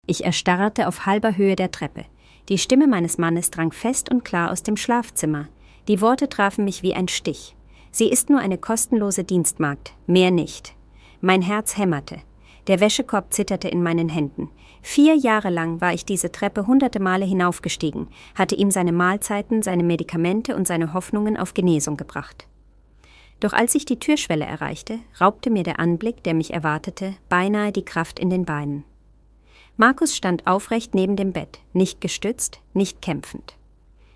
Ich erstarrte auf halber Höhe der Treppe. Die Stimme meines Mannes drang fest und klar aus dem Schlafzimmer. Die Worte trafen mich wie ein Stich. Sie ist nur eine kostenlose Dienstmagd, mehr nicht. Mein Herz hämmerte. Der Wäschekorb zitterte in meinen Händen. 4 Jahre lang war ich diese Treppe hunderte Male hinaufgestiegen, hatte ihm seine Mahlzeiten, seine Medikamente und seine Hoffnungen auf Genesung gebracht. Doch als ich die Türschwelle erreichte, raubte mir der Anblick, der mich erwartete, beinahe die Kraft in den Beinen. Markus stand aufrecht neben dem Bett, nicht gestützt, nicht kämpfend.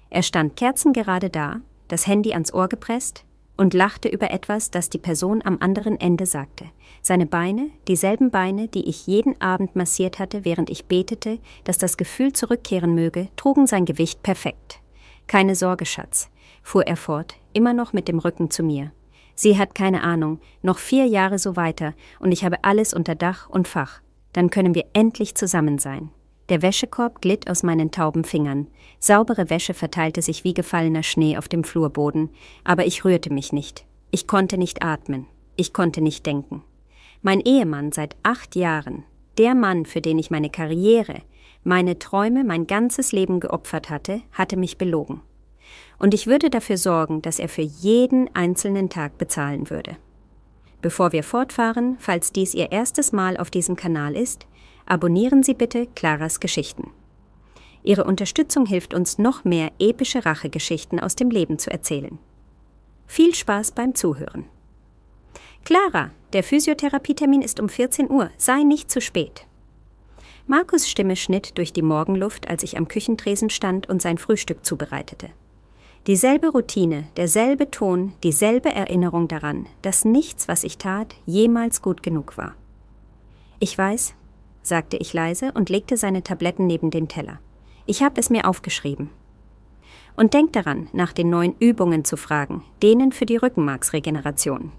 Er stand kerzengerade da, das Handy ans Ohr gepresst und lachte über etwas, das die Person am anderen Ende sagte. Seine Beine, dieselben Beine, die ich jeden Abend massiert hatte, während ich betete, dass das Gefühl zurückkehren möge, trugen sein Gewicht perfekt. »Keine Sorge, Schatz«, fuhr er fort, immer noch mit dem Rücken zu mir. »Sie hat keine Ahnung, noch 4 Jahre so weiter und ich habe alles unter Dach und Fach. Dann können wir endlich zusammen sein.« Der Wäschekorb glitt aus meinen tauben Fingern. Saubere Wäsche verteilte sich wie gefallener Schnee auf dem Flurboden, aber ich rührte mich nicht. Ich konnte nicht atmen. Ich konnte nicht denken. Mein Ehemann seit 8 Jahren, der Mann, für den ich meine Karriere, meine Träume, mein ganzes Leben geopfert hatte, hatte mich belogen. Und ich würde dafür sorgen, dass er für jeden einzelnen Tag bezahlen würde. Bevor wir fortfahren, falls dies Ihr erstes Mal auf diesem Kanal ist, abonnieren Sie bitte Claras Geschichten. Ihre Unterstützung hilft uns, noch mehr epische Rachegeschichten aus dem Leben zu erzählen. Viel Spaß beim Zuhören. Clara, der Physiotherapietermin ist um 14 Uhr, sei nicht zu spät. Markus' Stimme schnitt durch die Morgenluft, als ich am Küchentresen stand und sein Frühstück zubereitete. Dieselbe Routine, derselbe Ton, dieselbe Erinnerung daran, dass nichts, was ich tat, jemals gut genug war. »Ich weiß«, sagte ich leise und legte seine Tabletten neben den Teller. »Ich habe es mir aufgeschrieben. Und denk daran, nach den neuen Übungen zu fragen, denen für die Rückenmarksregeneration.«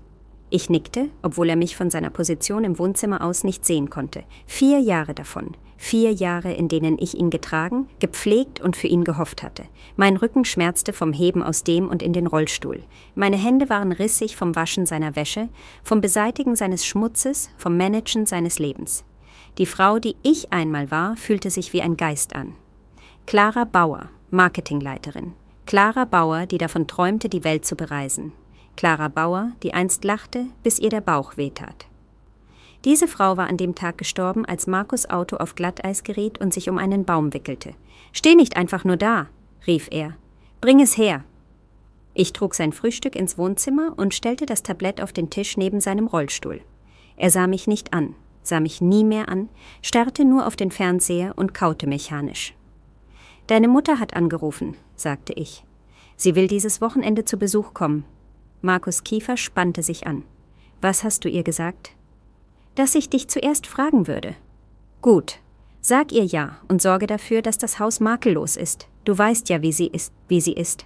Ich nickte, obwohl er mich von seiner Position im Wohnzimmer aus nicht sehen konnte. 4 Jahre davon. 4 Jahre, in denen ich ihn getragen, gepflegt und für ihn gehofft hatte. Mein Rücken schmerzte vom Heben aus dem und in den Rollstuhl. Meine Hände waren rissig vom Waschen seiner Wäsche, vom Beseitigen seines Schmutzes, vom Managen seines Lebens. Die Frau, die ich einmal war, fühlte sich wie ein Geist an. Clara Bauer, Marketingleiterin. Clara Bauer, die davon träumte, die Welt zu bereisen. Clara Bauer, die einst lachte, bis ihr der Bauch wehtat. Diese Frau war an dem Tag gestorben, als Markus' Auto auf Glatteis geriet und sich um einen Baum wickelte. »Steh nicht einfach nur da«, rief er. »Bring es her.« Ich trug sein Frühstück ins Wohnzimmer und stellte das Tablett auf den Tisch neben seinem Rollstuhl. Er sah mich nicht an, sah mich nie mehr an, starrte nur auf den Fernseher und kaute mechanisch. »Deine Mutter hat angerufen«, sagte ich. »Sie will dieses Wochenende zu Besuch kommen.« Markus' Kiefer spannte sich an. »Was hast du ihr gesagt?« »Dass ich dich zuerst fragen würde.« »Gut. Sag ihr ja und sorge dafür, dass das Haus makellos ist. Du weißt ja, wie sie ist.«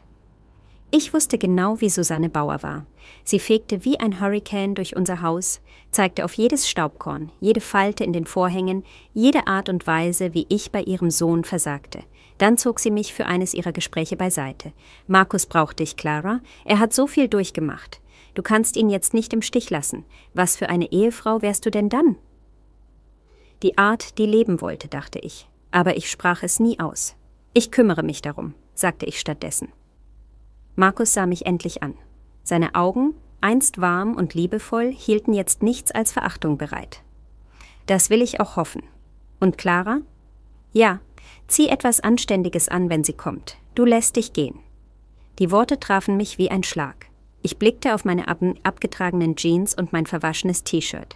Ich wusste genau, wie Susanne Bauer war. Sie fegte wie ein Hurrikan durch unser Haus, zeigte auf jedes Staubkorn, jede Falte in den Vorhängen, jede Art und Weise, wie ich bei ihrem Sohn versagte. Dann zog sie mich für eines ihrer Gespräche beiseite. »Markus braucht dich, Clara. Er hat so viel durchgemacht. Du kannst ihn jetzt nicht im Stich lassen. Was für eine Ehefrau wärst du denn dann?« Die Art, die leben wollte, dachte ich. Aber ich sprach es nie aus. »Ich kümmere mich darum«, sagte ich stattdessen. Markus sah mich endlich an. Seine Augen, einst warm und liebevoll, hielten jetzt nichts als Verachtung bereit. »Das will ich auch hoffen. Und Clara?« »Ja, zieh etwas Anständiges an, wenn sie kommt. Du lässt dich gehen.« Die Worte trafen mich wie ein Schlag. Ich blickte auf meine abgetragenen Jeans und mein verwaschenes T-Shirt.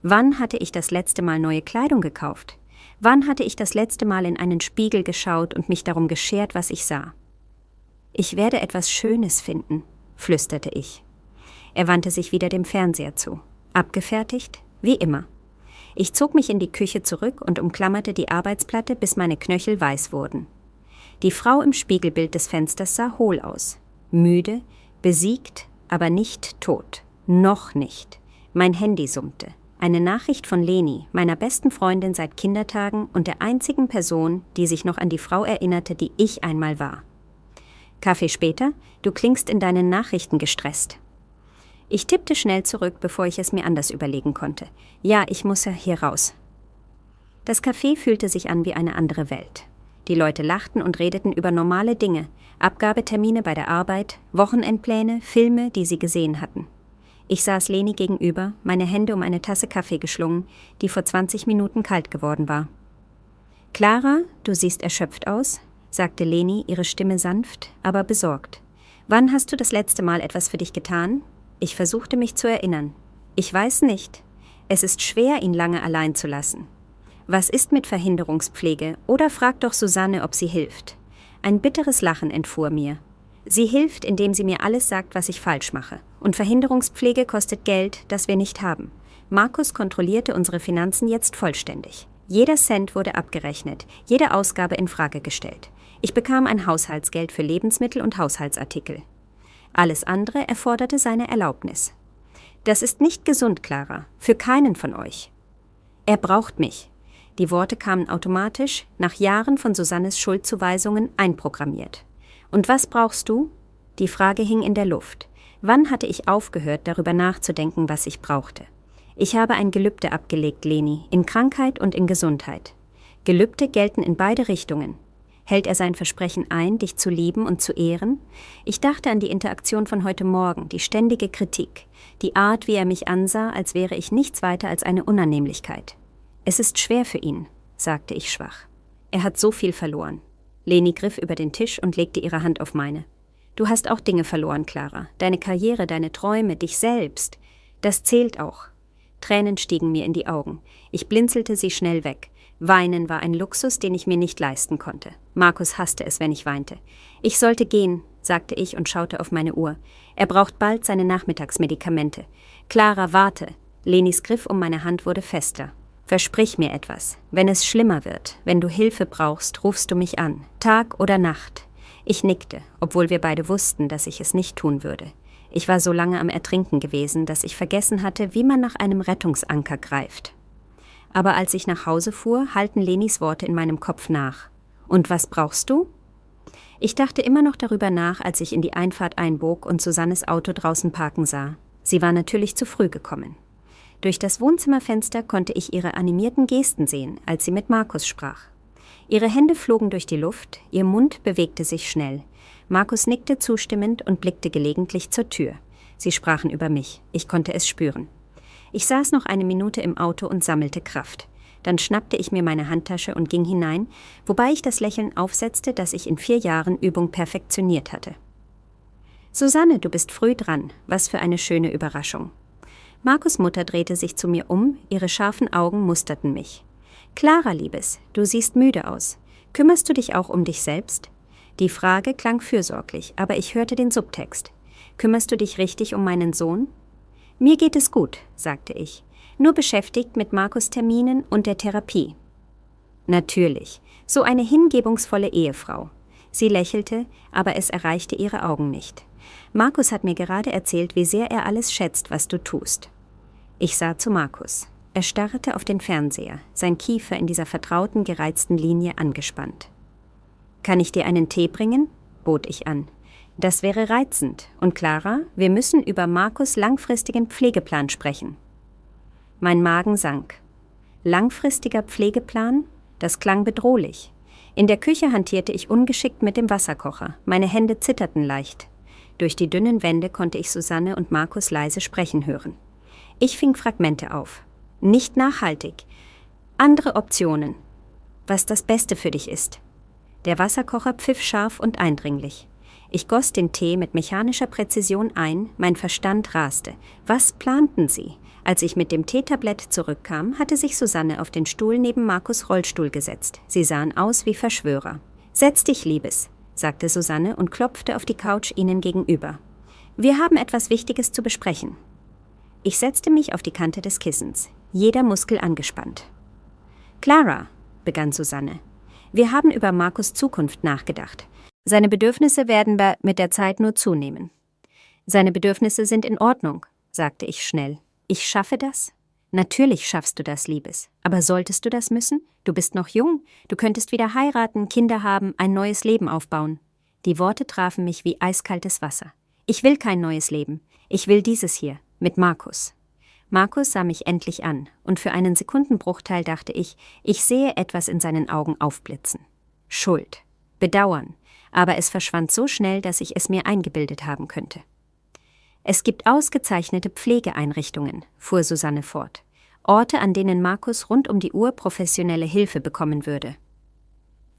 Wann hatte ich das letzte Mal neue Kleidung gekauft? Wann hatte ich das letzte Mal in einen Spiegel geschaut und mich darum geschert, was ich sah? »Ich werde etwas Schönes finden«, flüsterte ich. Er wandte sich wieder dem Fernseher zu. Abgefertigt? Wie immer. Ich zog mich in die Küche zurück und umklammerte die Arbeitsplatte, bis meine Knöchel weiß wurden. Die Frau im Spiegelbild des Fensters sah hohl aus. Müde, besiegt, aber nicht tot. Noch nicht. Mein Handy summte. Eine Nachricht von Leni, meiner besten Freundin seit Kindertagen und der einzigen Person, die sich noch an die Frau erinnerte, die ich einmal war. »Kaffee später? Du klingst in deinen Nachrichten gestresst.« Ich tippte schnell zurück, bevor ich es mir anders überlegen konnte. »Ja, ich muss ja hier raus.« Das Café fühlte sich an wie eine andere Welt. Die Leute lachten und redeten über normale Dinge, Abgabetermine bei der Arbeit, Wochenendpläne, Filme, die sie gesehen hatten. Ich saß Leni gegenüber, meine Hände um eine Tasse Kaffee geschlungen, die vor 20 Minuten kalt geworden war. »Clara, du siehst erschöpft aus«, sagte Leni, ihre Stimme sanft, aber besorgt. »Wann hast du das letzte Mal etwas für dich getan?« Ich versuchte mich zu erinnern. »Ich weiß nicht. Es ist schwer, ihn lange allein zu lassen. Was ist mit Verhinderungspflege? Oder frag doch Susanne, ob sie hilft.« Ein bitteres Lachen entfuhr mir. »Sie hilft, indem sie mir alles sagt, was ich falsch mache. Und Verhinderungspflege kostet Geld, das wir nicht haben. Markus kontrollierte unsere Finanzen jetzt vollständig. Jeder Cent wurde abgerechnet, jede Ausgabe in Frage gestellt. Ich bekam ein Haushaltsgeld für Lebensmittel und Haushaltsartikel. Alles andere erforderte seine Erlaubnis. Das ist nicht gesund, Clara, für keinen von euch. Er braucht mich.« Die Worte kamen automatisch, nach Jahren von Susannes Schuldzuweisungen einprogrammiert. »Und was brauchst du?« Die Frage hing in der Luft. Wann hatte ich aufgehört, darüber nachzudenken, was ich brauchte? Ich habe ein Gelübde abgelegt, Leni, in Krankheit und in Gesundheit. Gelübde gelten in beide Richtungen. Hält er sein Versprechen ein, dich zu lieben und zu ehren? Ich dachte an die Interaktion von heute Morgen, die ständige Kritik, die Art, wie er mich ansah, als wäre ich nichts weiter als eine Unannehmlichkeit. »Es ist schwer für ihn«, sagte ich schwach. »Er hat so viel verloren.« Leni griff über den Tisch und legte ihre Hand auf meine. »Du hast auch Dinge verloren, Clara. Deine Karriere, deine Träume, dich selbst. Das zählt auch.« Tränen stiegen mir in die Augen. Ich blinzelte sie schnell weg. Weinen war ein Luxus, den ich mir nicht leisten konnte. Markus hasste es, wenn ich weinte. »Ich sollte gehen«, sagte ich und schaute auf meine Uhr. »Er braucht bald seine Nachmittagsmedikamente.« »Clara, warte!« Lenis Griff um meine Hand wurde fester. »Versprich mir etwas. Wenn es schlimmer wird, wenn du Hilfe brauchst, rufst du mich an. Tag oder Nacht.« Ich nickte, obwohl wir beide wussten, dass ich es nicht tun würde. Ich war so lange am Ertrinken gewesen, dass ich vergessen hatte, wie man nach einem Rettungsanker greift. Aber als ich nach Hause fuhr, hallten Lenis Worte in meinem Kopf nach. »Und was brauchst du?« Ich dachte immer noch darüber nach, als ich in die Einfahrt einbog und Susannes Auto draußen parken sah. Sie war natürlich zu früh gekommen. Durch das Wohnzimmerfenster konnte ich ihre animierten Gesten sehen, als sie mit Markus sprach. Ihre Hände flogen durch die Luft, ihr Mund bewegte sich schnell. Markus nickte zustimmend und blickte gelegentlich zur Tür. Sie sprachen über mich. Ich konnte es spüren. Ich saß noch eine Minute im Auto und sammelte Kraft. Dann schnappte ich mir meine Handtasche und ging hinein, wobei ich das Lächeln aufsetzte, das ich in 4 Jahren Übung perfektioniert hatte. »Susanne, du bist früh dran. Was für eine schöne Überraschung.« Markus' Mutter drehte sich zu mir um, ihre scharfen Augen musterten mich. »Clara, Liebes, du siehst müde aus. Kümmerst du dich auch um dich selbst?« Die Frage klang fürsorglich, aber ich hörte den Subtext. »Kümmerst du dich richtig um meinen Sohn?« »Mir geht es gut«, sagte ich, »nur beschäftigt mit Markus' Terminen und der Therapie.« »Natürlich, so eine hingebungsvolle Ehefrau.« Sie lächelte, aber es erreichte ihre Augen nicht. »Markus hat mir gerade erzählt, wie sehr er alles schätzt, was du tust.« Ich sah zu Markus. Er starrte auf den Fernseher, sein Kiefer in dieser vertrauten, gereizten Linie angespannt. »Kann ich dir einen Tee bringen?« bot ich an. »Das wäre reizend. Und Clara, wir müssen über Markus' langfristigen Pflegeplan sprechen.« Mein Magen sank. Langfristiger Pflegeplan? Das klang bedrohlich. In der Küche hantierte ich ungeschickt mit dem Wasserkocher. Meine Hände zitterten leicht. Durch die dünnen Wände konnte ich Susanne und Markus leise sprechen hören. Ich fing Fragmente auf. »Nicht nachhaltig. Andere Optionen. Was das Beste für dich ist.« Der Wasserkocher pfiff scharf und eindringlich. Ich goss den Tee mit mechanischer Präzision ein, mein Verstand raste. Was planten sie? Als ich mit dem Teetablett zurückkam, hatte sich Susanne auf den Stuhl neben Markus' Rollstuhl gesetzt. Sie sahen aus wie Verschwörer. »Setz dich, Liebes«, sagte Susanne und klopfte auf die Couch ihnen gegenüber. »Wir haben etwas Wichtiges zu besprechen.« Ich setzte mich auf die Kante des Kissens, jeder Muskel angespannt. »Clara«, begann Susanne, »wir haben über Markus' Zukunft nachgedacht. Seine Bedürfnisse werden mit der Zeit nur zunehmen.« »Seine Bedürfnisse sind in Ordnung«, sagte ich schnell. »Ich schaffe das?« »Natürlich schaffst du das, Liebes. Aber solltest du das müssen? Du bist noch jung. Du könntest wieder heiraten, Kinder haben, ein neues Leben aufbauen.« Die Worte trafen mich wie eiskaltes Wasser. »Ich will kein neues Leben. Ich will dieses hier, mit Markus.« Markus sah mich endlich an, und für einen Sekundenbruchteil dachte ich sehe etwas in seinen Augen aufblitzen. Schuld, Bedauern, aber es verschwand so schnell, dass ich es mir eingebildet haben könnte. »Es gibt ausgezeichnete Pflegeeinrichtungen«, fuhr Susanne fort. »Orte, an denen Markus rund um die Uhr professionelle Hilfe bekommen würde.«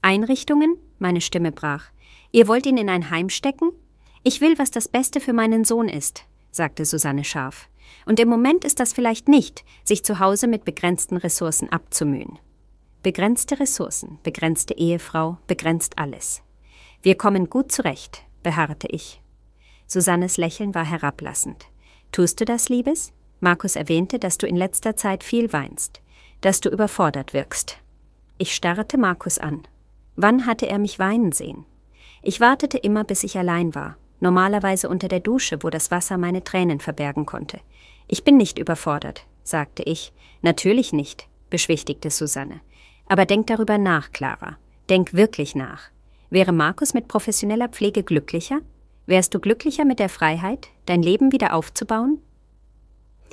»Einrichtungen?« Meine Stimme brach. »Ihr wollt ihn in ein Heim stecken? Ich will, was das Beste für meinen Sohn ist«, sagte Susanne scharf. »Und im Moment ist das vielleicht nicht, sich zu Hause mit begrenzten Ressourcen abzumühen.« Begrenzte Ressourcen, begrenzte Ehefrau, begrenzt alles. »Wir kommen gut zurecht«, beharrte ich. Susannes Lächeln war herablassend. »Tust du das, Liebes? Markus erwähnte, dass du in letzter Zeit viel weinst, dass du überfordert wirkst.« Ich starrte Markus an. Wann hatte er mich weinen sehen? Ich wartete immer, bis ich allein war, normalerweise unter der Dusche, wo das Wasser meine Tränen verbergen konnte. »Ich bin nicht überfordert«, sagte ich. »Natürlich nicht«, beschwichtigte Susanne. »Aber denk darüber nach, Clara. Denk wirklich nach. Wäre Markus mit professioneller Pflege glücklicher? Wärst du glücklicher mit der Freiheit, dein Leben wieder aufzubauen?«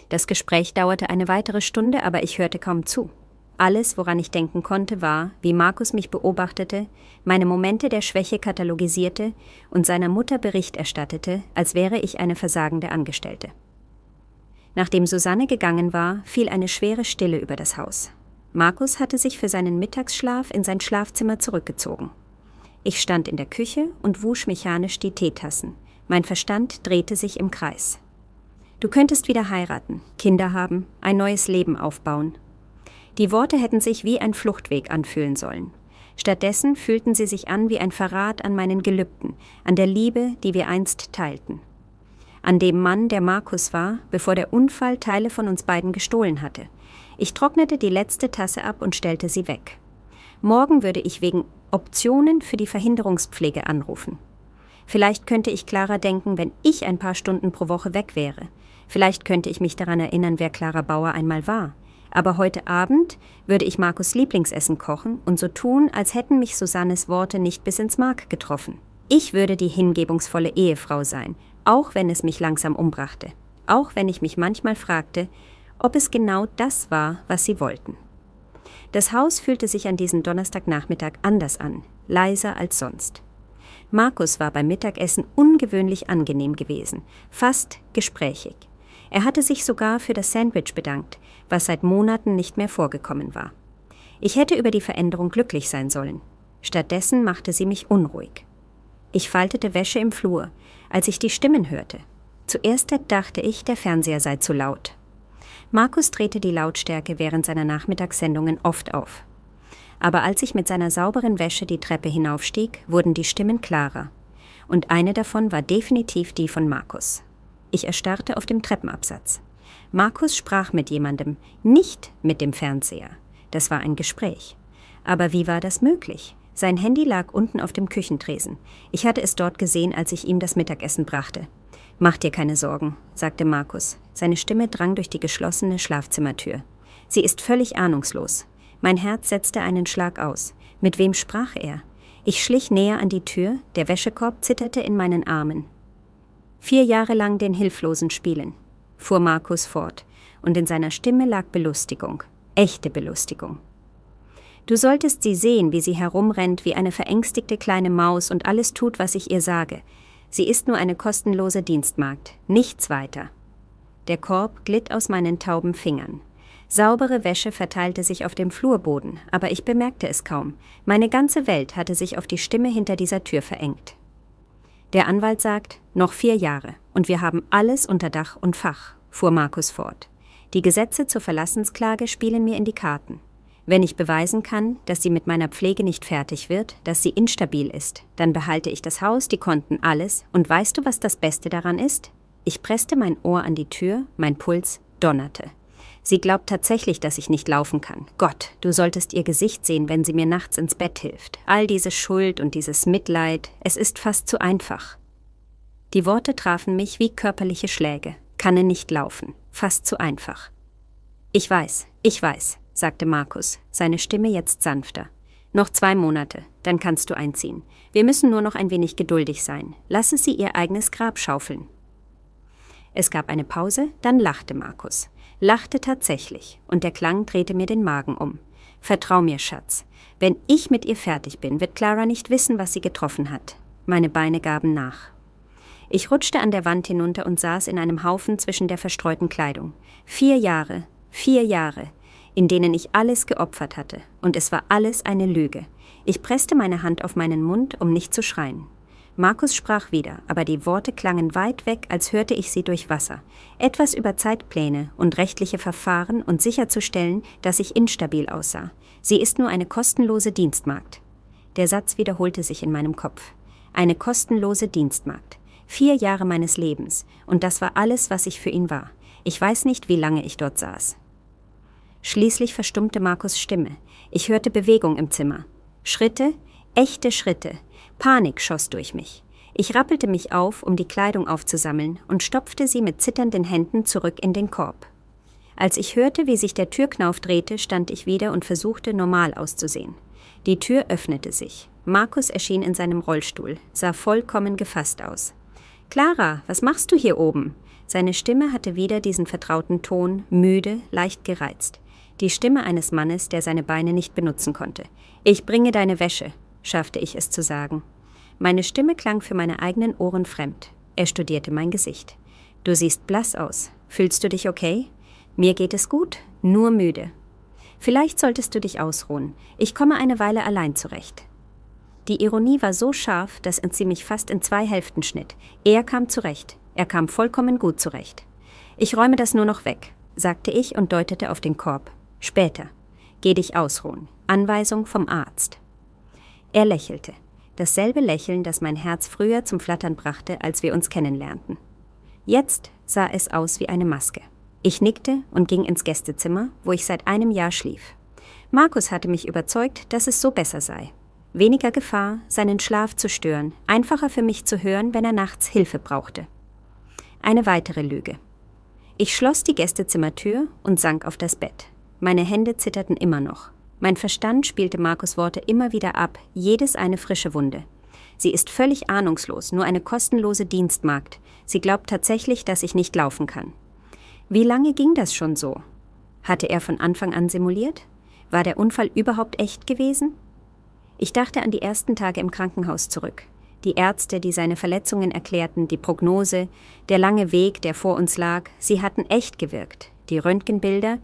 Das Gespräch dauerte eine weitere Stunde, aber ich hörte kaum zu. Alles, woran ich denken konnte, war, wie Markus mich beobachtete, meine Momente der Schwäche katalogisierte und seiner Mutter Bericht erstattete, als wäre ich eine versagende Angestellte. Nachdem Susanne gegangen war, fiel eine schwere Stille über das Haus. Markus hatte sich für seinen Mittagsschlaf in sein Schlafzimmer zurückgezogen. Ich stand in der Küche und wusch mechanisch die Teetassen. Mein Verstand drehte sich im Kreis. »Du könntest wieder heiraten, Kinder haben, ein neues Leben aufbauen.« Die Worte hätten sich wie ein Fluchtweg anfühlen sollen. Stattdessen fühlten sie sich an wie ein Verrat an meinen Gelübden, an der Liebe, die wir einst teilten. An dem Mann, der Markus war, bevor der Unfall Teile von uns beiden gestohlen hatte. Ich trocknete die letzte Tasse ab und stellte sie weg. Morgen würde ich wegen Optionen für die Verhinderungspflege anrufen. Vielleicht könnte ich Clara denken, wenn ich ein paar Stunden pro Woche weg wäre. Vielleicht könnte ich mich daran erinnern, wer Clara Bauer einmal war. Aber heute Abend würde ich Markus' Lieblingsessen kochen und so tun, als hätten mich Susannes Worte nicht bis ins Mark getroffen. Ich würde die hingebungsvolle Ehefrau sein, auch wenn es mich langsam umbrachte. Auch wenn ich mich manchmal fragte, ob es genau das war, was sie wollten. Das Haus fühlte sich an diesem Donnerstagnachmittag anders an, leiser als sonst. Markus war beim Mittagessen ungewöhnlich angenehm gewesen, fast gesprächig. Er hatte sich sogar für das Sandwich bedankt, was seit Monaten nicht mehr vorgekommen war. Ich hätte über die Veränderung glücklich sein sollen. Stattdessen machte sie mich unruhig. Ich faltete Wäsche im Flur, als ich die Stimmen hörte. Zuerst dachte ich, der Fernseher sei zu laut. Markus drehte die Lautstärke während seiner Nachmittagssendungen oft auf. Aber als ich mit seiner sauberen Wäsche die Treppe hinaufstieg, wurden die Stimmen klarer. Und eine davon war definitiv die von Markus. Ich erstarrte auf dem Treppenabsatz. Markus sprach mit jemandem, nicht mit dem Fernseher. Das war ein Gespräch. Aber wie war das möglich? Sein Handy lag unten auf dem Küchentresen. Ich hatte es dort gesehen, als ich ihm das Mittagessen brachte. »Mach dir keine Sorgen«, sagte Markus. Seine Stimme drang durch die geschlossene Schlafzimmertür. »Sie ist völlig ahnungslos.« Mein Herz setzte einen Schlag aus. Mit wem sprach er? Ich schlich näher an die Tür, der Wäschekorb zitterte in meinen Armen. 4 Jahre lang den Hilflosen spielen, fuhr Markus fort, und in seiner Stimme lag Belustigung, echte Belustigung. »Du solltest sie sehen, wie sie herumrennt wie eine verängstigte kleine Maus und alles tut, was ich ihr sage. Sie ist nur eine kostenlose Dienstmagd, nichts weiter.« Der Korb glitt aus meinen tauben Fingern. Saubere Wäsche verteilte sich auf dem Flurboden, aber ich bemerkte es kaum. Meine ganze Welt hatte sich auf die Stimme hinter dieser Tür verengt. Der Anwalt sagt, noch 4 Jahre, und wir haben alles unter Dach und Fach, fuhr Markus fort. Die Gesetze zur Verlassensklage spielen mir in die Karten. Wenn ich beweisen kann, dass sie mit meiner Pflege nicht fertig wird, dass sie instabil ist, dann behalte ich das Haus, die Konten, alles. Und weißt du, was das Beste daran ist? Ich presste mein Ohr an die Tür, mein Puls donnerte. Sie glaubt tatsächlich, dass ich nicht laufen kann. Gott, du solltest ihr Gesicht sehen, wenn sie mir nachts ins Bett hilft. All diese Schuld und dieses Mitleid, es ist fast zu einfach. Die Worte trafen mich wie körperliche Schläge. Kann nicht laufen. Fast zu einfach. Ich weiß, sagte Markus, seine Stimme jetzt sanfter. Noch 2 Monate, dann kannst du einziehen. Wir müssen nur noch ein wenig geduldig sein. Lasse sie ihr eigenes Grab schaufeln. Es gab eine Pause, dann lachte Markus. lachte tatsächlich, und der Klang drehte mir den Magen um. »Vertrau mir, Schatz. Wenn ich mit ihr fertig bin, wird Clara nicht wissen, was sie getroffen hat.« Meine Beine gaben nach. Ich rutschte an der Wand hinunter und saß in einem Haufen zwischen der verstreuten Kleidung. 4 Jahre, in denen ich alles geopfert hatte, und es war alles eine Lüge. Ich presste meine Hand auf meinen Mund, um nicht zu schreien. Markus sprach wieder, aber die Worte klangen weit weg, als hörte ich sie durch Wasser. Etwas über Zeitpläne und rechtliche Verfahren und sicherzustellen, dass ich instabil aussah. Sie ist nur eine kostenlose Dienstmagd. Der Satz wiederholte sich in meinem Kopf. Eine kostenlose Dienstmagd. 4 Jahre meines Lebens, und das war alles, was ich für ihn war. Ich weiß nicht, wie lange ich dort saß. Schließlich verstummte Markus' Stimme. Ich hörte Bewegung im Zimmer. Schritte, echte Schritte. Panik schoss durch mich. Ich rappelte mich auf, um die Kleidung aufzusammeln, und stopfte sie mit zitternden Händen zurück in den Korb. Als ich hörte, wie sich der Türknauf drehte, stand ich wieder und versuchte, normal auszusehen. Die Tür öffnete sich. Markus erschien in seinem Rollstuhl, sah vollkommen gefasst aus. »Clara, was machst du hier oben?« Seine Stimme hatte wieder diesen vertrauten Ton, müde, leicht gereizt. Die Stimme eines Mannes, der seine Beine nicht benutzen konnte. »Ich bringe deine Wäsche«, schaffte ich es zu sagen. Meine Stimme klang für meine eigenen Ohren fremd. Er studierte mein Gesicht. »Du siehst blass aus. Fühlst du dich okay?« »Mir geht es gut, nur müde.« »Vielleicht solltest du dich ausruhen. Ich komme eine Weile allein zurecht.« Die Ironie war so scharf, dass sie mich fast in 2 Hälften schnitt. Er kam zurecht. Er kam vollkommen gut zurecht. »Ich räume das nur noch weg«, sagte ich und deutete auf den Korb. »Später. Geh dich ausruhen. Anweisung vom Arzt.« Er lächelte. Dasselbe Lächeln, das mein Herz früher zum Flattern brachte, als wir uns kennenlernten. Jetzt sah es aus wie eine Maske. Ich nickte und ging ins Gästezimmer, wo ich seit einem Jahr schlief. Markus hatte mich überzeugt, dass es so besser sei. Weniger Gefahr, seinen Schlaf zu stören, einfacher für mich zu hören, wenn er nachts Hilfe brauchte. Eine weitere Lüge. Ich schloss die Gästezimmertür und sank auf das Bett. Meine Hände zitterten immer noch. Mein Verstand spielte Markus' Worte immer wieder ab, jedes eine frische Wunde. Sie ist völlig ahnungslos, nur eine kostenlose Dienstmagd. Sie glaubt tatsächlich, dass ich nicht laufen kann. Wie lange ging das schon so? Hatte er von Anfang an simuliert? War der Unfall überhaupt echt gewesen? Ich dachte an die ersten Tage im Krankenhaus zurück. Die Ärzte, die seine Verletzungen erklärten, die Prognose, der lange Weg, der vor uns lag, sie hatten echt gewirkt. Die Röntgenbilder,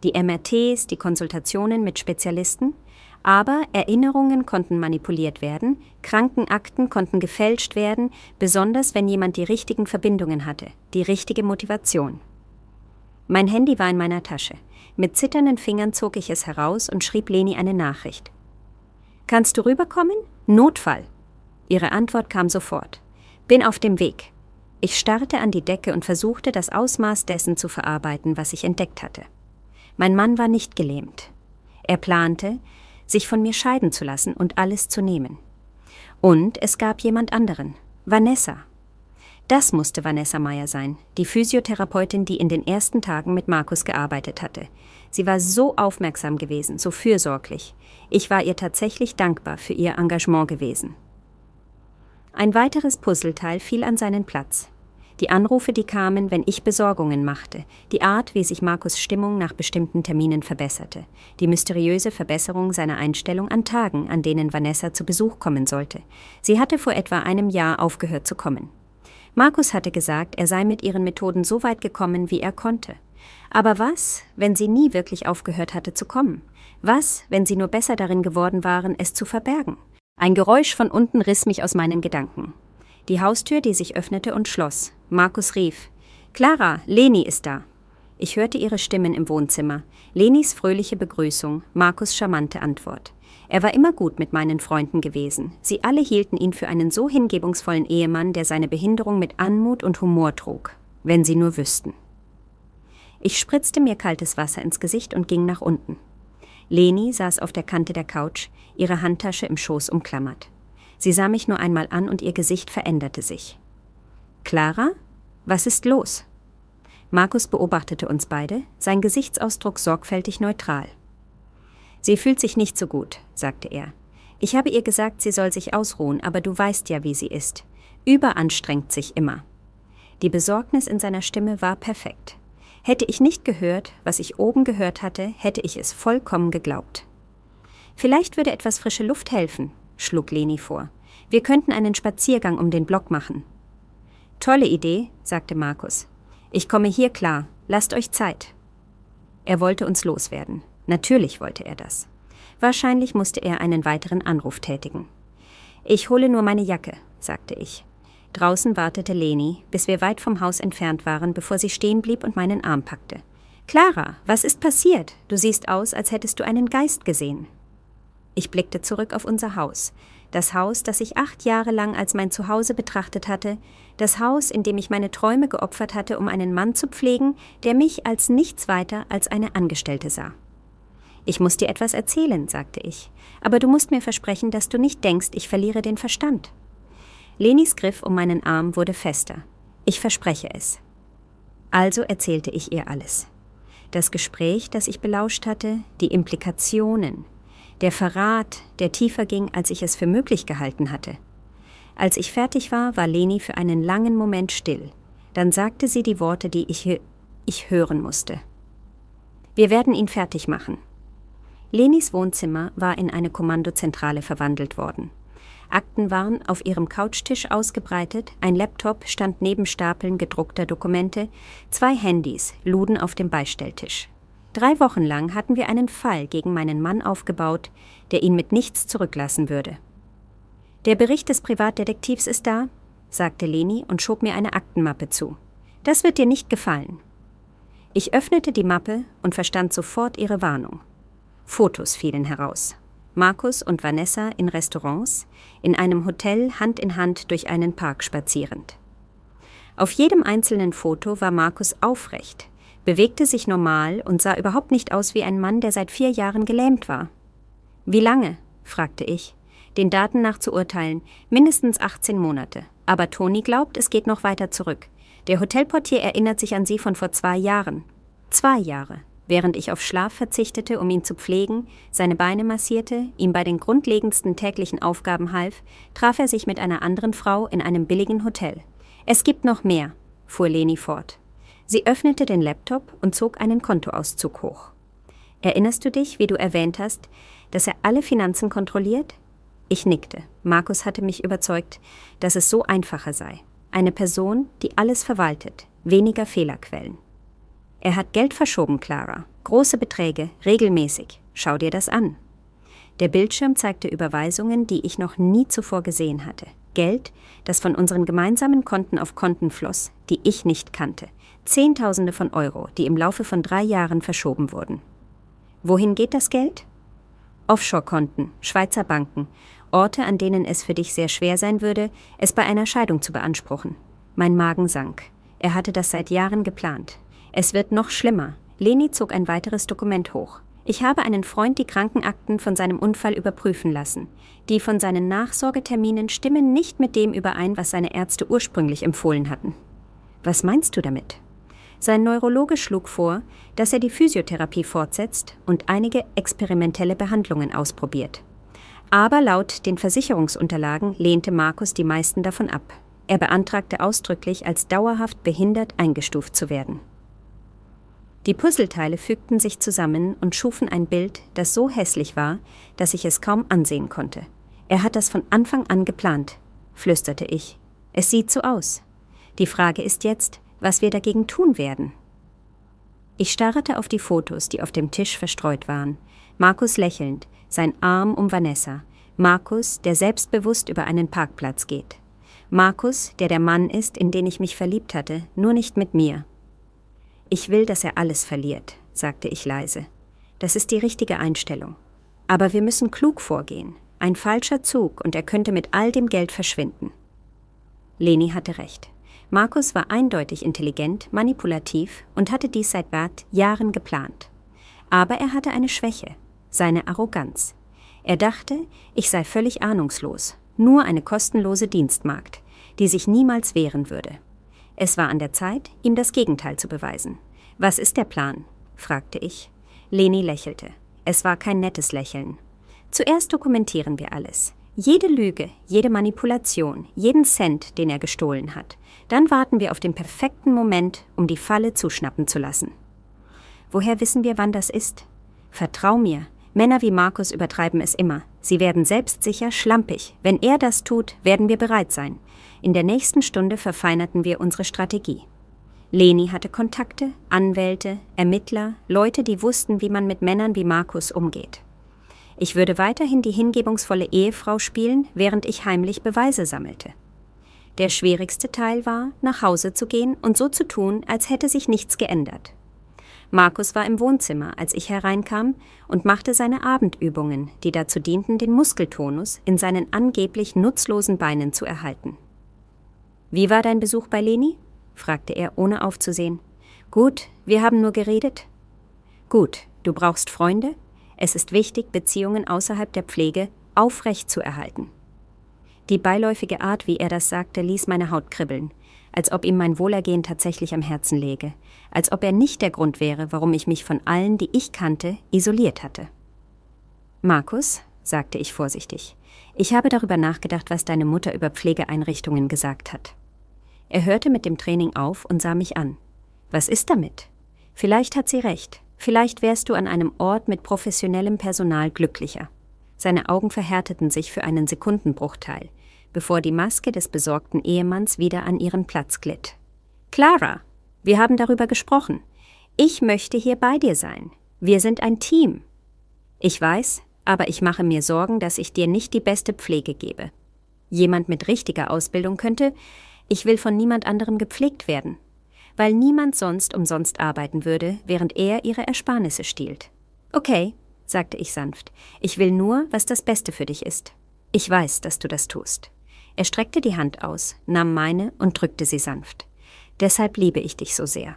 die MRTs, die Konsultationen mit Spezialisten. Aber Erinnerungen konnten manipuliert werden, Krankenakten konnten gefälscht werden, besonders wenn jemand die richtigen Verbindungen hatte, die richtige Motivation. Mein Handy war in meiner Tasche. Mit zitternden Fingern zog ich es heraus und schrieb Leni eine Nachricht. »Kannst du rüberkommen? Notfall!« Ihre Antwort kam sofort. »Bin auf dem Weg.« Ich starrte an die Decke und versuchte, das Ausmaß dessen zu verarbeiten, was ich entdeckt hatte. Mein Mann war nicht gelähmt. Er plante, sich von mir scheiden zu lassen und alles zu nehmen. Und es gab jemand anderen, Vanessa. Das musste Vanessa Meyer sein, die Physiotherapeutin, die in den ersten Tagen mit Markus gearbeitet hatte. Sie war so aufmerksam gewesen, so fürsorglich. Ich war ihr tatsächlich dankbar für ihr Engagement gewesen. Ein weiteres Puzzleteil fiel an seinen Platz. Die Anrufe, die kamen, wenn ich Besorgungen machte, die Art, wie sich Markus' Stimmung nach bestimmten Terminen verbesserte, die mysteriöse Verbesserung seiner Einstellung an Tagen, an denen Vanessa zu Besuch kommen sollte. Sie hatte vor etwa einem Jahr aufgehört zu kommen. Markus hatte gesagt, er sei mit ihren Methoden so weit gekommen, wie er konnte. Aber was, wenn sie nie wirklich aufgehört hatte zu kommen? Was, wenn sie nur besser darin geworden waren, es zu verbergen? Ein Geräusch von unten riss mich aus meinen Gedanken. Die Haustür, die sich öffnete und schloss. Markus rief, »Clara, Leni ist da.« Ich hörte ihre Stimmen im Wohnzimmer. Lenis fröhliche Begrüßung, Markus' charmante Antwort. Er war immer gut mit meinen Freunden gewesen. Sie alle hielten ihn für einen so hingebungsvollen Ehemann, der seine Behinderung mit Anmut und Humor trug. Wenn sie nur wüssten. Ich spritzte mir kaltes Wasser ins Gesicht und ging nach unten. Leni saß auf der Kante der Couch, ihre Handtasche im Schoß umklammert. Sie sah mich nur einmal an und ihr Gesicht veränderte sich. »Clara? Was ist los?« Markus beobachtete uns beide, sein Gesichtsausdruck sorgfältig neutral. »Sie fühlt sich nicht so gut«, sagte er. »Ich habe ihr gesagt, sie soll sich ausruhen, aber du weißt ja, wie sie ist. Überanstrengt sich immer.« Die Besorgnis in seiner Stimme war perfekt. Hätte ich nicht gehört, was ich oben gehört hatte, hätte ich es vollkommen geglaubt. »Vielleicht würde etwas frische Luft helfen«, schlug Leni vor. »Wir könnten einen Spaziergang um den Block machen.« »Tolle Idee«, sagte Markus. »Ich komme hier klar. Lasst euch Zeit.« Er wollte uns loswerden. Natürlich wollte er das. Wahrscheinlich musste er einen weiteren Anruf tätigen. »Ich hole nur meine Jacke«, sagte ich. Draußen wartete Leni, bis wir weit vom Haus entfernt waren, bevor sie stehen blieb und meinen Arm packte. »Clara, was ist passiert? Du siehst aus, als hättest du einen Geist gesehen.« Ich blickte zurück auf unser Haus. Das Haus, das ich 8 Jahre lang als mein Zuhause betrachtet hatte. Das Haus, in dem ich meine Träume geopfert hatte, um einen Mann zu pflegen, der mich als nichts weiter als eine Angestellte sah. »Ich muss dir etwas erzählen«, sagte ich. »Aber du musst mir versprechen, dass du nicht denkst, ich verliere den Verstand.« Lenis Griff um meinen Arm wurde fester. »Ich verspreche es.« Also erzählte ich ihr alles. Das Gespräch, das ich belauscht hatte, die Implikationen, der Verrat, der tiefer ging, als ich es für möglich gehalten hatte. Als ich fertig war, war Leni für einen langen Moment still. Dann sagte sie die Worte, die ich hören musste. »Wir werden ihn fertig machen.« Lenis Wohnzimmer war in eine Kommandozentrale verwandelt worden. Akten waren auf ihrem Couchtisch ausgebreitet, ein Laptop stand neben Stapeln gedruckter Dokumente, 2 Handys luden auf dem Beistelltisch. 3 Wochen lang hatten wir einen Fall gegen meinen Mann aufgebaut, der ihn mit nichts zurücklassen würde. »Der Bericht des Privatdetektivs ist da«, sagte Leni und schob mir eine Aktenmappe zu. »Das wird dir nicht gefallen.« Ich öffnete die Mappe und verstand sofort ihre Warnung. Fotos fielen heraus. Markus und Vanessa in Restaurants, in einem Hotel Hand in Hand durch einen Park spazierend. Auf jedem einzelnen Foto war Markus aufrecht, bewegte sich normal und sah überhaupt nicht aus wie ein Mann, der seit 4 Jahren gelähmt war. »Wie lange?« fragte ich. »Den Daten nach zu urteilen, mindestens 18 Monate. Aber Toni glaubt, es geht noch weiter zurück. Der Hotelportier erinnert sich an sie von vor 2 Jahren. 2 Jahre. Während ich auf Schlaf verzichtete, um ihn zu pflegen, seine Beine massierte, ihm bei den grundlegendsten täglichen Aufgaben half, traf er sich mit einer anderen Frau in einem billigen Hotel. Es gibt noch mehr«, fuhr Leni fort. Sie öffnete den Laptop und zog einen Kontoauszug hoch. »Erinnerst du dich, wie du erwähnt hast, dass er alle Finanzen kontrolliert?« Ich nickte. Markus hatte mich überzeugt, dass es so einfacher sei. Eine Person, die alles verwaltet, weniger Fehlerquellen. »Er hat Geld verschoben, Clara. Große Beträge, regelmäßig. Schau dir das an.« Der Bildschirm zeigte Überweisungen, die ich noch nie zuvor gesehen hatte. Geld, das von unseren gemeinsamen Konten auf Konten floss, die ich nicht kannte. Zehntausende von Euro, die im Laufe von 3 Jahren verschoben wurden. Wohin geht das Geld? Offshore-Konten, Schweizer Banken, Orte, an denen es für dich sehr schwer sein würde, es bei einer Scheidung zu beanspruchen. Mein Magen sank. Er hatte das seit Jahren geplant. Es wird noch schlimmer. Leni zog ein weiteres Dokument hoch. Ich habe einen Freund die Krankenakten von seinem Unfall überprüfen lassen. Die von seinen Nachsorgeterminen stimmen nicht mit dem überein, was seine Ärzte ursprünglich empfohlen hatten. Was meinst du damit? Sein Neurologe schlug vor, dass er die Physiotherapie fortsetzt und einige experimentelle Behandlungen ausprobiert. Aber laut den Versicherungsunterlagen lehnte Markus die meisten davon ab. Er beantragte ausdrücklich, als dauerhaft behindert eingestuft zu werden. Die Puzzleteile fügten sich zusammen und schufen ein Bild, das so hässlich war, dass ich es kaum ansehen konnte. »Er hat das von Anfang an geplant«, flüsterte ich. »Es sieht so aus. Die Frage ist jetzt, was wir dagegen tun werden.« Ich starrte auf die Fotos, die auf dem Tisch verstreut waren. Markus lächelnd, sein Arm um Vanessa. Markus, der selbstbewusst über einen Parkplatz geht. Markus, der Mann ist, in den ich mich verliebt hatte, nur nicht mit mir. »Ich will, dass er alles verliert«, sagte ich leise. »Das ist die richtige Einstellung. Aber wir müssen klug vorgehen. Ein falscher Zug und er könnte mit all dem Geld verschwinden.« Leni hatte recht. Markus war eindeutig intelligent, manipulativ und hatte dies seit Jahren geplant. Aber er hatte eine Schwäche, seine Arroganz. Er dachte, ich sei völlig ahnungslos, nur eine kostenlose Dienstmagd, die sich niemals wehren würde. Es war an der Zeit, ihm das Gegenteil zu beweisen. »Was ist der Plan?« fragte ich. Leni lächelte. Es war kein nettes Lächeln. »Zuerst dokumentieren wir alles. Jede Lüge, jede Manipulation, jeden Cent, den er gestohlen hat. Dann warten wir auf den perfekten Moment, um die Falle zuschnappen zu lassen. Woher wissen wir, wann das ist? Vertrau mir, Männer wie Markus übertreiben es immer. Sie werden selbstsicher, schlampig. Wenn er das tut, werden wir bereit sein. In der nächsten Stunde verfeinerten wir unsere Strategie. Leni hatte Kontakte, Anwälte, Ermittler, Leute, die wussten, wie man mit Männern wie Markus umgeht. Ich würde weiterhin die hingebungsvolle Ehefrau spielen, während ich heimlich Beweise sammelte. Der schwierigste Teil war, nach Hause zu gehen und so zu tun, als hätte sich nichts geändert. Markus war im Wohnzimmer, als ich hereinkam, und machte seine Abendübungen, die dazu dienten, den Muskeltonus in seinen angeblich nutzlosen Beinen zu erhalten. »Wie war dein Besuch bei Leni?« fragte er, ohne aufzusehen. »Gut, wir haben nur geredet.« »Gut, du brauchst Freunde? Es ist wichtig, Beziehungen außerhalb der Pflege aufrecht zu erhalten.« Die beiläufige Art, wie er das sagte, ließ meine Haut kribbeln, als ob ihm mein Wohlergehen tatsächlich am Herzen läge, als ob er nicht der Grund wäre, warum ich mich von allen, die ich kannte, isoliert hatte. »Markus«, sagte ich vorsichtig, »ich habe darüber nachgedacht, was deine Mutter über Pflegeeinrichtungen gesagt hat.« Er hörte mit dem Training auf und sah mich an. »Was ist damit? Vielleicht hat sie recht. Vielleicht wärst du an einem Ort mit professionellem Personal glücklicher.« Seine Augen verhärteten sich für einen Sekundenbruchteil, bevor die Maske des besorgten Ehemanns wieder an ihren Platz glitt. »Clara, wir haben darüber gesprochen. Ich möchte hier bei dir sein. Wir sind ein Team.« »Ich weiß, aber ich mache mir Sorgen, dass ich dir nicht die beste Pflege gebe. Jemand mit richtiger Ausbildung könnte, ich will von niemand anderem gepflegt werden, weil niemand sonst umsonst arbeiten würde, während er ihre Ersparnisse stiehlt.« »Okay«, sagte ich sanft, »ich will nur, was das Beste für dich ist. Ich weiß, dass du das tust.« Er streckte die Hand aus, nahm meine und drückte sie sanft. »Deshalb liebe ich dich so sehr.«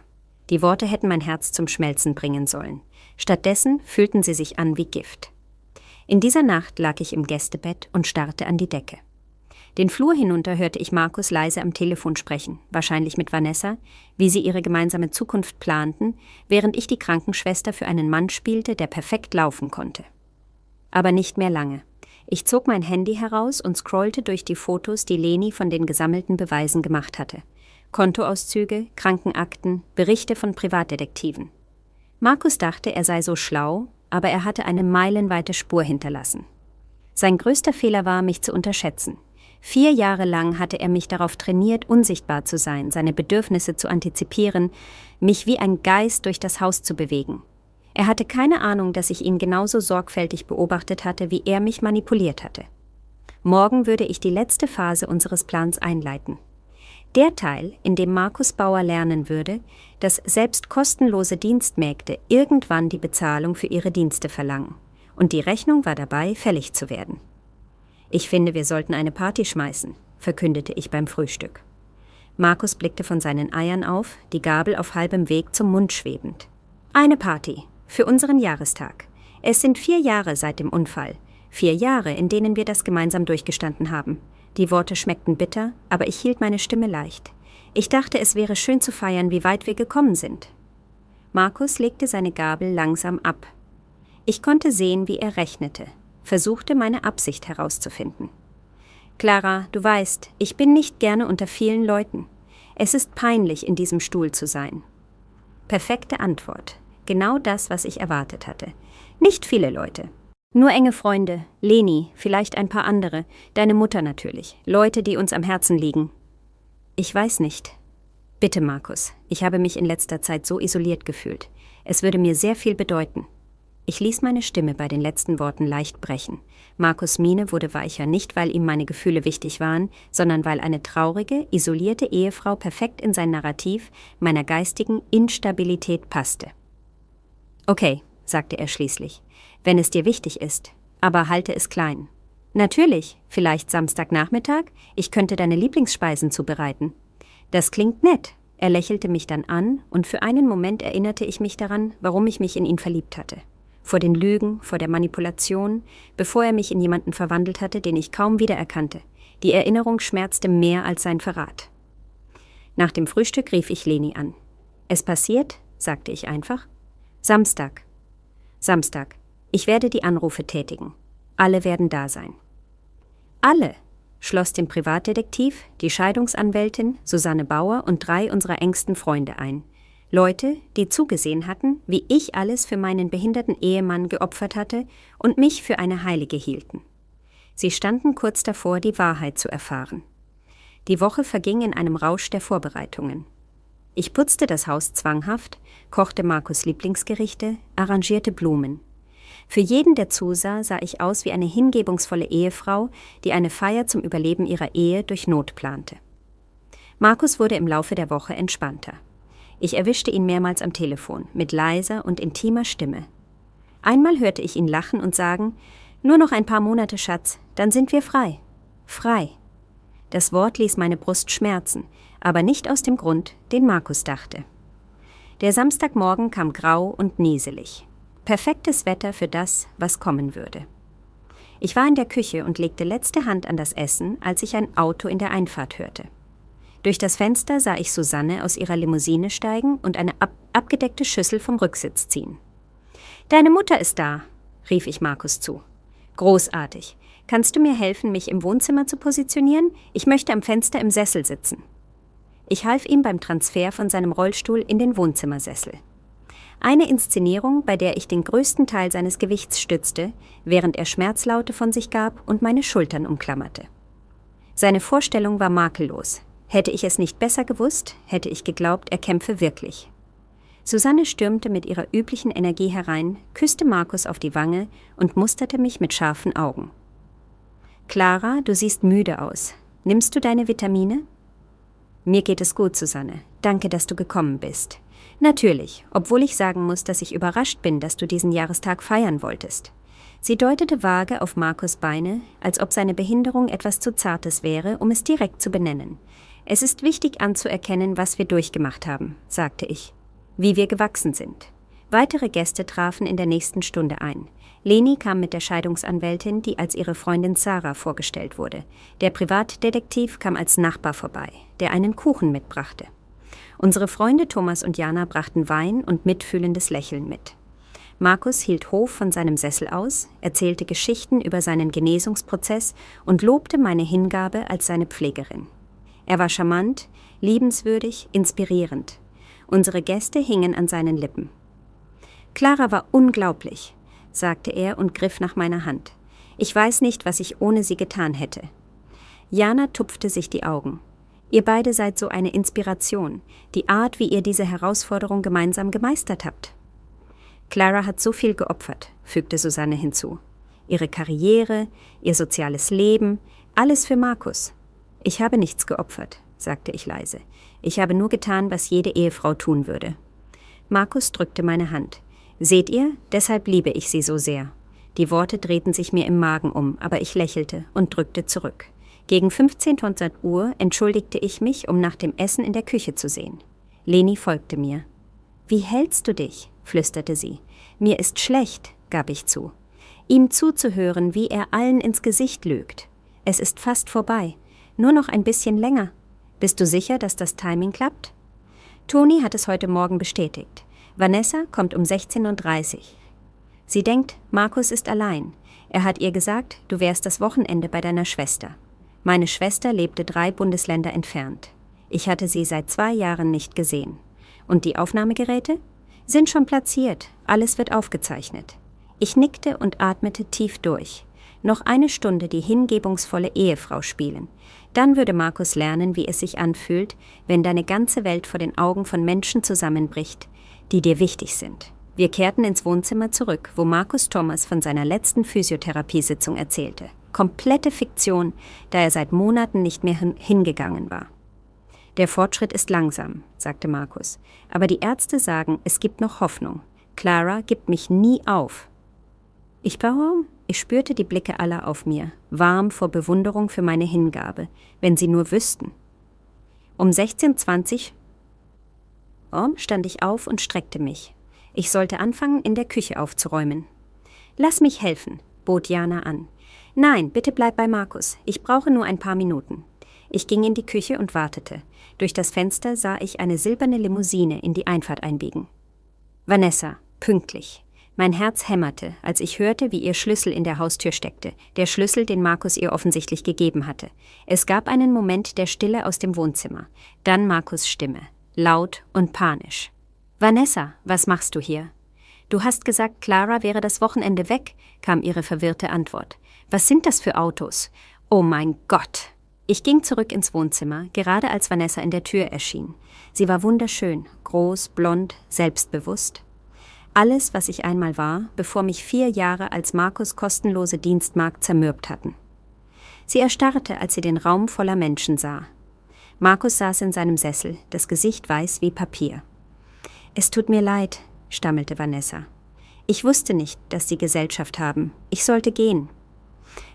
Die Worte hätten mein Herz zum Schmelzen bringen sollen. Stattdessen fühlten sie sich an wie Gift. In dieser Nacht lag ich im Gästebett und starrte an die Decke. Den Flur hinunter hörte ich Markus leise am Telefon sprechen, wahrscheinlich mit Vanessa, wie sie ihre gemeinsame Zukunft planten, während ich die Krankenschwester für einen Mann spielte, der perfekt laufen konnte. Aber nicht mehr lange. Ich zog mein Handy heraus und scrollte durch die Fotos, die Leni von den gesammelten Beweisen gemacht hatte. Kontoauszüge, Krankenakten, Berichte von Privatdetektiven. Markus dachte, er sei so schlau, aber er hatte eine meilenweite Spur hinterlassen. Sein größter Fehler war, mich zu unterschätzen. 4 Jahre lang hatte er mich darauf trainiert, unsichtbar zu sein, seine Bedürfnisse zu antizipieren, mich wie ein Geist durch das Haus zu bewegen. Er hatte keine Ahnung, dass ich ihn genauso sorgfältig beobachtet hatte, wie er mich manipuliert hatte. Morgen würde ich die letzte Phase unseres Plans einleiten. Der Teil, in dem Markus Bauer lernen würde, dass selbst kostenlose Dienstmägde irgendwann die Bezahlung für ihre Dienste verlangen. Und die Rechnung war dabei, fällig zu werden. »Ich finde, wir sollten eine Party schmeißen«, verkündete ich beim Frühstück. Markus blickte von seinen Eiern auf, die Gabel auf halbem Weg zum Mund schwebend. »Eine Party. Für unseren Jahrestag. Es sind 4 Jahre seit dem Unfall. 4 Jahre, in denen wir das gemeinsam durchgestanden haben. Die Worte schmeckten bitter, aber ich hielt meine Stimme leicht. Ich dachte, es wäre schön zu feiern, wie weit wir gekommen sind.« Markus legte seine Gabel langsam ab. Ich konnte sehen, wie er rechnete, versuchte, meine Absicht herauszufinden. »Clara, du weißt, ich bin nicht gerne unter vielen Leuten. Es ist peinlich, in diesem Stuhl zu sein.« Perfekte Antwort. Genau das, was ich erwartet hatte. Nicht viele Leute. Nur enge Freunde, Leni, vielleicht ein paar andere, deine Mutter natürlich, Leute, die uns am Herzen liegen. »Ich weiß nicht.« »Bitte, Markus, ich habe mich in letzter Zeit so isoliert gefühlt. Es würde mir sehr viel bedeuten.« Ich ließ meine Stimme bei den letzten Worten leicht brechen. Markus' Miene wurde weicher, nicht weil ihm meine Gefühle wichtig waren, sondern weil eine traurige, isolierte Ehefrau perfekt in sein Narrativ meiner geistigen Instabilität passte. »Okay«, sagte er schließlich, »wenn es dir wichtig ist, aber halte es klein. Natürlich, vielleicht Samstagnachmittag, ich könnte deine Lieblingsspeisen zubereiten.« »Das klingt nett.« Er lächelte mich dann an, und für einen Moment erinnerte ich mich daran, warum ich mich in ihn verliebt hatte. Vor den Lügen, vor der Manipulation, bevor er mich in jemanden verwandelt hatte, den ich kaum wiedererkannte. Die Erinnerung schmerzte mehr als sein Verrat. Nach dem Frühstück rief ich Leni an. »Es passiert«, sagte ich einfach. »Samstag. Samstag. Ich werde die Anrufe tätigen. Alle werden da sein.« Alle, schloss den Privatdetektiv, die Scheidungsanwältin, Susanne Bauer und 3 unserer engsten Freunde ein. Leute, die zugesehen hatten, wie ich alles für meinen behinderten Ehemann geopfert hatte und mich für eine Heilige hielten. Sie standen kurz davor, die Wahrheit zu erfahren. Die Woche verging in einem Rausch der Vorbereitungen. Ich putzte das Haus zwanghaft, kochte Markus' Lieblingsgerichte, arrangierte Blumen. Für jeden, der zusah, sah ich aus wie eine hingebungsvolle Ehefrau, die eine Feier zum Überleben ihrer Ehe durch Not plante. Markus wurde im Laufe der Woche entspannter. Ich erwischte ihn mehrmals am Telefon, mit leiser und intimer Stimme. Einmal hörte ich ihn lachen und sagen, »Nur noch ein paar Monate, Schatz, dann sind wir frei. Frei.« Das Wort ließ meine Brust schmerzen, aber nicht aus dem Grund, den Markus dachte. Der Samstagmorgen kam grau und nieselig. Perfektes Wetter für das, was kommen würde. Ich war in der Küche und legte letzte Hand an das Essen, als ich ein Auto in der Einfahrt hörte. Durch das Fenster sah ich Susanne aus ihrer Limousine steigen und eine abgedeckte Schüssel vom Rücksitz ziehen. »Deine Mutter ist da«, rief ich Markus zu. »Großartig. Kannst du mir helfen, mich im Wohnzimmer zu positionieren? Ich möchte am Fenster im Sessel sitzen.« Ich half ihm beim Transfer von seinem Rollstuhl in den Wohnzimmersessel. Eine Inszenierung, bei der ich den größten Teil seines Gewichts stützte, während er Schmerzlaute von sich gab und meine Schultern umklammerte. Seine Vorstellung war makellos. Hätte ich es nicht besser gewusst, hätte ich geglaubt, er kämpfe wirklich. Susanne stürmte mit ihrer üblichen Energie herein, küsste Markus auf die Wange und musterte mich mit scharfen Augen. »Clara, du siehst müde aus. Nimmst du deine Vitamine?« »Mir geht es gut, Susanne. Danke, dass du gekommen bist.« »Natürlich, obwohl ich sagen muss, dass ich überrascht bin, dass du diesen Jahrestag feiern wolltest.« Sie deutete vage auf Markus' Beine, als ob seine Behinderung etwas zu Zartes wäre, um es direkt zu benennen. »Es ist wichtig anzuerkennen, was wir durchgemacht haben«, sagte ich. »Wie wir gewachsen sind.« Weitere Gäste trafen in der nächsten Stunde ein. Leni kam mit der Scheidungsanwältin, die als ihre Freundin Sarah vorgestellt wurde. Der Privatdetektiv kam als Nachbar vorbei, der einen Kuchen mitbrachte. Unsere Freunde Thomas und Jana brachten Wein und mitfühlendes Lächeln mit. Markus hielt Hof von seinem Sessel aus, erzählte Geschichten über seinen Genesungsprozess und lobte meine Hingabe als seine Pflegerin. Er war charmant, liebenswürdig, inspirierend. Unsere Gäste hingen an seinen Lippen. »Clara war unglaublich«, sagte er und griff nach meiner Hand. »Ich weiß nicht, was ich ohne sie getan hätte.« Jana tupfte sich die Augen. »Ihr beide seid so eine Inspiration, die Art, wie ihr diese Herausforderung gemeinsam gemeistert habt.« »Clara hat so viel geopfert«, fügte Susanne hinzu. »Ihre Karriere, ihr soziales Leben, alles für Markus.« »Ich habe nichts geopfert«, sagte ich leise. »Ich habe nur getan, was jede Ehefrau tun würde.« Markus drückte meine Hand. »Seht ihr, deshalb liebe ich sie so sehr.« Die Worte drehten sich mir im Magen um, aber ich lächelte und drückte zurück. Gegen 15:00 Uhr entschuldigte ich mich, um nach dem Essen in der Küche zu sehen. Leni folgte mir. »Wie hältst du dich?«, flüsterte sie. »Mir ist schlecht«, gab ich zu. Ihm zuzuhören, wie er allen ins Gesicht lügt. Es ist fast vorbei. Nur noch ein bisschen länger. Bist du sicher, dass das Timing klappt? Toni hat es heute Morgen bestätigt. Vanessa kommt um 16:30 Uhr. Sie denkt, Markus ist allein. Er hat ihr gesagt, du wärst das Wochenende bei deiner Schwester. Meine Schwester lebte 3 Bundesländer entfernt. Ich hatte sie seit 2 Jahren nicht gesehen. Und die Aufnahmegeräte? Sind schon platziert. Alles wird aufgezeichnet. Ich nickte und atmete tief durch. Noch eine Stunde die hingebungsvolle Ehefrau spielen. Dann würde Markus lernen, wie es sich anfühlt, wenn deine ganze Welt vor den Augen von Menschen zusammenbricht, die dir wichtig sind. Wir kehrten ins Wohnzimmer zurück, wo Markus Thomas von seiner letzten Physiotherapiesitzung erzählte. Komplette Fiktion, da er seit Monaten nicht mehr hingegangen war. Der Fortschritt ist langsam, sagte Markus. Aber die Ärzte sagen, es gibt noch Hoffnung. Clara gibt mich nie auf. Ich spürte die Blicke aller auf mir, warm vor Bewunderung für meine Hingabe, wenn sie nur wüssten. Um 16:20 Uhr stand ich auf und streckte mich. Ich sollte anfangen, in der Küche aufzuräumen. »Lass mich helfen«, bot Jana an. »Nein, bitte bleib bei Markus. Ich brauche nur ein paar Minuten.« Ich ging in die Küche und wartete. Durch das Fenster sah ich eine silberne Limousine in die Einfahrt einbiegen. Vanessa, pünktlich. Mein Herz hämmerte, als ich hörte, wie ihr Schlüssel in der Haustür steckte, der Schlüssel, den Markus ihr offensichtlich gegeben hatte. Es gab einen Moment der Stille aus dem Wohnzimmer. Dann Markus' Stimme, laut und panisch. »Vanessa, was machst du hier?« »Du hast gesagt, Clara wäre das Wochenende weg«, kam ihre verwirrte Antwort. »Was sind das für Autos? Oh mein Gott!« Ich ging zurück ins Wohnzimmer, gerade als Vanessa in der Tür erschien. Sie war wunderschön, groß, blond, selbstbewusst. Alles, was ich einmal war, bevor mich 4 Jahre als Markus' kostenlose Dienstmagd zermürbt hatten. Sie erstarrte, als sie den Raum voller Menschen sah. Markus saß in seinem Sessel, das Gesicht weiß wie Papier. »Es tut mir leid«, stammelte Vanessa. »Ich wusste nicht, dass Sie Gesellschaft haben. Ich sollte gehen.«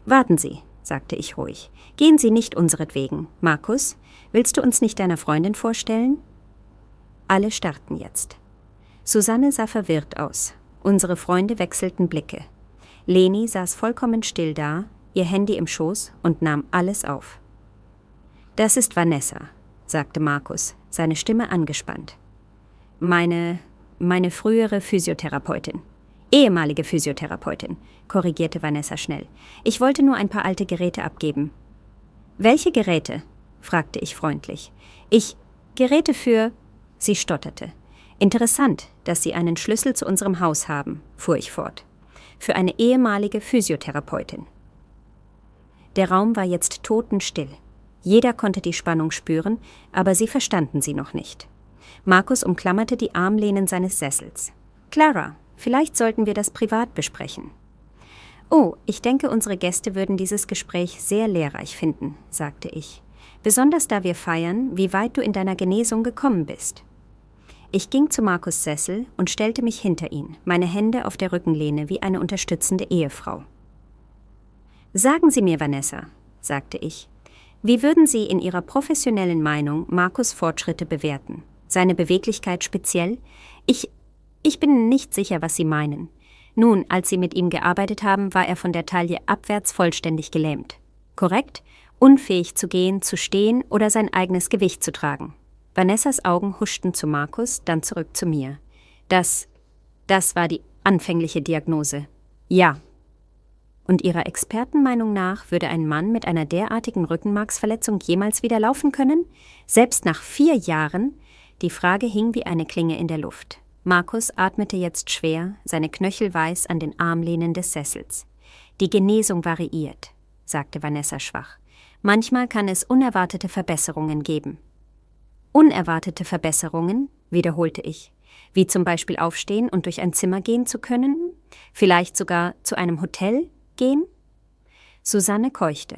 »Warten Sie«, sagte ich ruhig. »Gehen Sie nicht unseretwegen. Markus, willst du uns nicht deiner Freundin vorstellen?« Alle starrten jetzt. Susanne sah verwirrt aus. Unsere Freunde wechselten Blicke. Leni saß vollkommen still da, ihr Handy im Schoß und nahm alles auf. »Das ist Vanessa«, sagte Markus, seine Stimme angespannt. Meine frühere Physiotherapeutin. Ehemalige Physiotherapeutin«, korrigierte Vanessa schnell. »Ich wollte nur ein paar alte Geräte abgeben.« »Welche Geräte?« fragte ich freundlich. »Geräte für...« Sie stotterte. »Interessant, dass Sie einen Schlüssel zu unserem Haus haben«, fuhr ich fort. »Für eine ehemalige Physiotherapeutin.« Der Raum war jetzt totenstill. Jeder konnte die Spannung spüren, aber sie verstanden sie noch nicht. Markus umklammerte die Armlehnen seines Sessels. »Clara, vielleicht sollten wir das privat besprechen.« »Oh, ich denke, unsere Gäste würden dieses Gespräch sehr lehrreich finden«, sagte ich. »Besonders da wir feiern, wie weit du in deiner Genesung gekommen bist.« Ich ging zu Markus' Sessel und stellte mich hinter ihn, meine Hände auf der Rückenlehne wie eine unterstützende Ehefrau. »Sagen Sie mir, Vanessa«, sagte ich, »wie würden Sie in Ihrer professionellen Meinung Markus' Fortschritte bewerten? Seine Beweglichkeit speziell? Ich bin nicht sicher, was Sie meinen. Nun, als Sie mit ihm gearbeitet haben, war er von der Taille abwärts vollständig gelähmt. Korrekt? Unfähig zu gehen, zu stehen oder sein eigenes Gewicht zu tragen.« Vanessas Augen huschten zu Markus, dann zurück zu mir. Das war die anfängliche Diagnose. Ja. Und Ihrer Expertenmeinung nach würde ein Mann mit einer derartigen Rückenmarksverletzung jemals wieder laufen können? Selbst nach 4 Jahren? Die Frage hing wie eine Klinge in der Luft. Markus atmete jetzt schwer, seine Knöchel weiß an den Armlehnen des Sessels. »Die Genesung variiert«, sagte Vanessa schwach. »Manchmal kann es unerwartete Verbesserungen geben.« »Unerwartete Verbesserungen?«, wiederholte ich. »Wie zum Beispiel aufstehen und durch ein Zimmer gehen zu können? Vielleicht sogar zu einem Hotel gehen?« Susanne keuchte.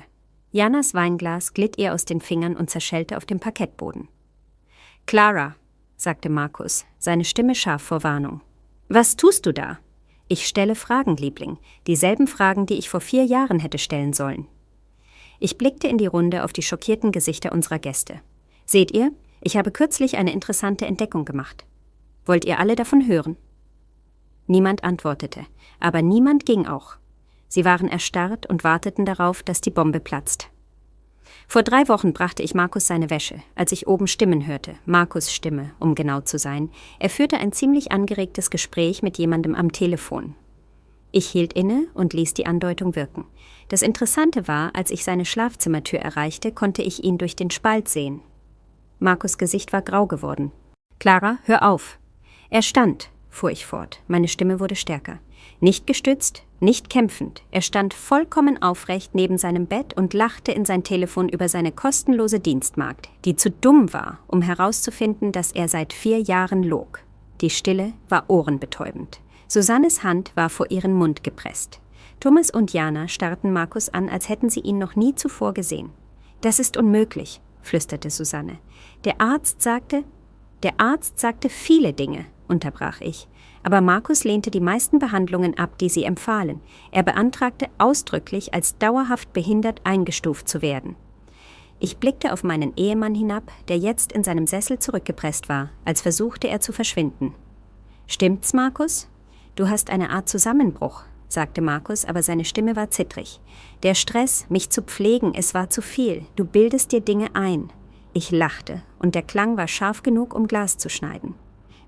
Janas Weinglas glitt ihr aus den Fingern und zerschellte auf dem Parkettboden. »Clara«, sagte Markus, seine Stimme scharf vor Warnung. »Was tust du da?« »Ich stelle Fragen, Liebling, dieselben Fragen, die ich vor 4 Jahren hätte stellen sollen.« Ich blickte in die Runde auf die schockierten Gesichter unserer Gäste. »Seht ihr, ich habe kürzlich eine interessante Entdeckung gemacht. Wollt ihr alle davon hören?« Niemand antwortete, aber niemand ging auch. Sie waren erstarrt und warteten darauf, dass die Bombe platzt. Vor 3 Wochen brachte ich Markus seine Wäsche, als ich oben Stimmen hörte, Markus' Stimme, um genau zu sein. Er führte ein ziemlich angeregtes Gespräch mit jemandem am Telefon. Ich hielt inne und ließ die Andeutung wirken. Das Interessante war, als ich seine Schlafzimmertür erreichte, konnte ich ihn durch den Spalt sehen. Markus' Gesicht war grau geworden. »Clara, hör auf!« »Er stand«, fuhr ich fort, meine Stimme wurde stärker. Nicht gestützt, nicht kämpfend. Er stand vollkommen aufrecht neben seinem Bett und lachte in sein Telefon über seine kostenlose Dienstmagd, die zu dumm war, um herauszufinden, dass er seit 4 Jahren log. Die Stille war ohrenbetäubend. Susannes Hand war vor ihren Mund gepresst. Thomas und Jana starrten Markus an, als hätten sie ihn noch nie zuvor gesehen. »Das ist unmöglich«, flüsterte Susanne. Der Arzt sagte viele Dinge«, unterbrach ich. Aber Markus lehnte die meisten Behandlungen ab, die sie empfahlen. Er beantragte ausdrücklich, als dauerhaft behindert eingestuft zu werden. Ich blickte auf meinen Ehemann hinab, der jetzt in seinem Sessel zurückgepresst war, als versuchte er zu verschwinden. »Stimmt's, Markus? Du hast eine Art Zusammenbruch«, sagte Markus, aber seine Stimme war zittrig. »Der Stress, mich zu pflegen, es war zu viel. Du bildest dir Dinge ein.« Ich lachte, und der Klang war scharf genug, um Glas zu schneiden.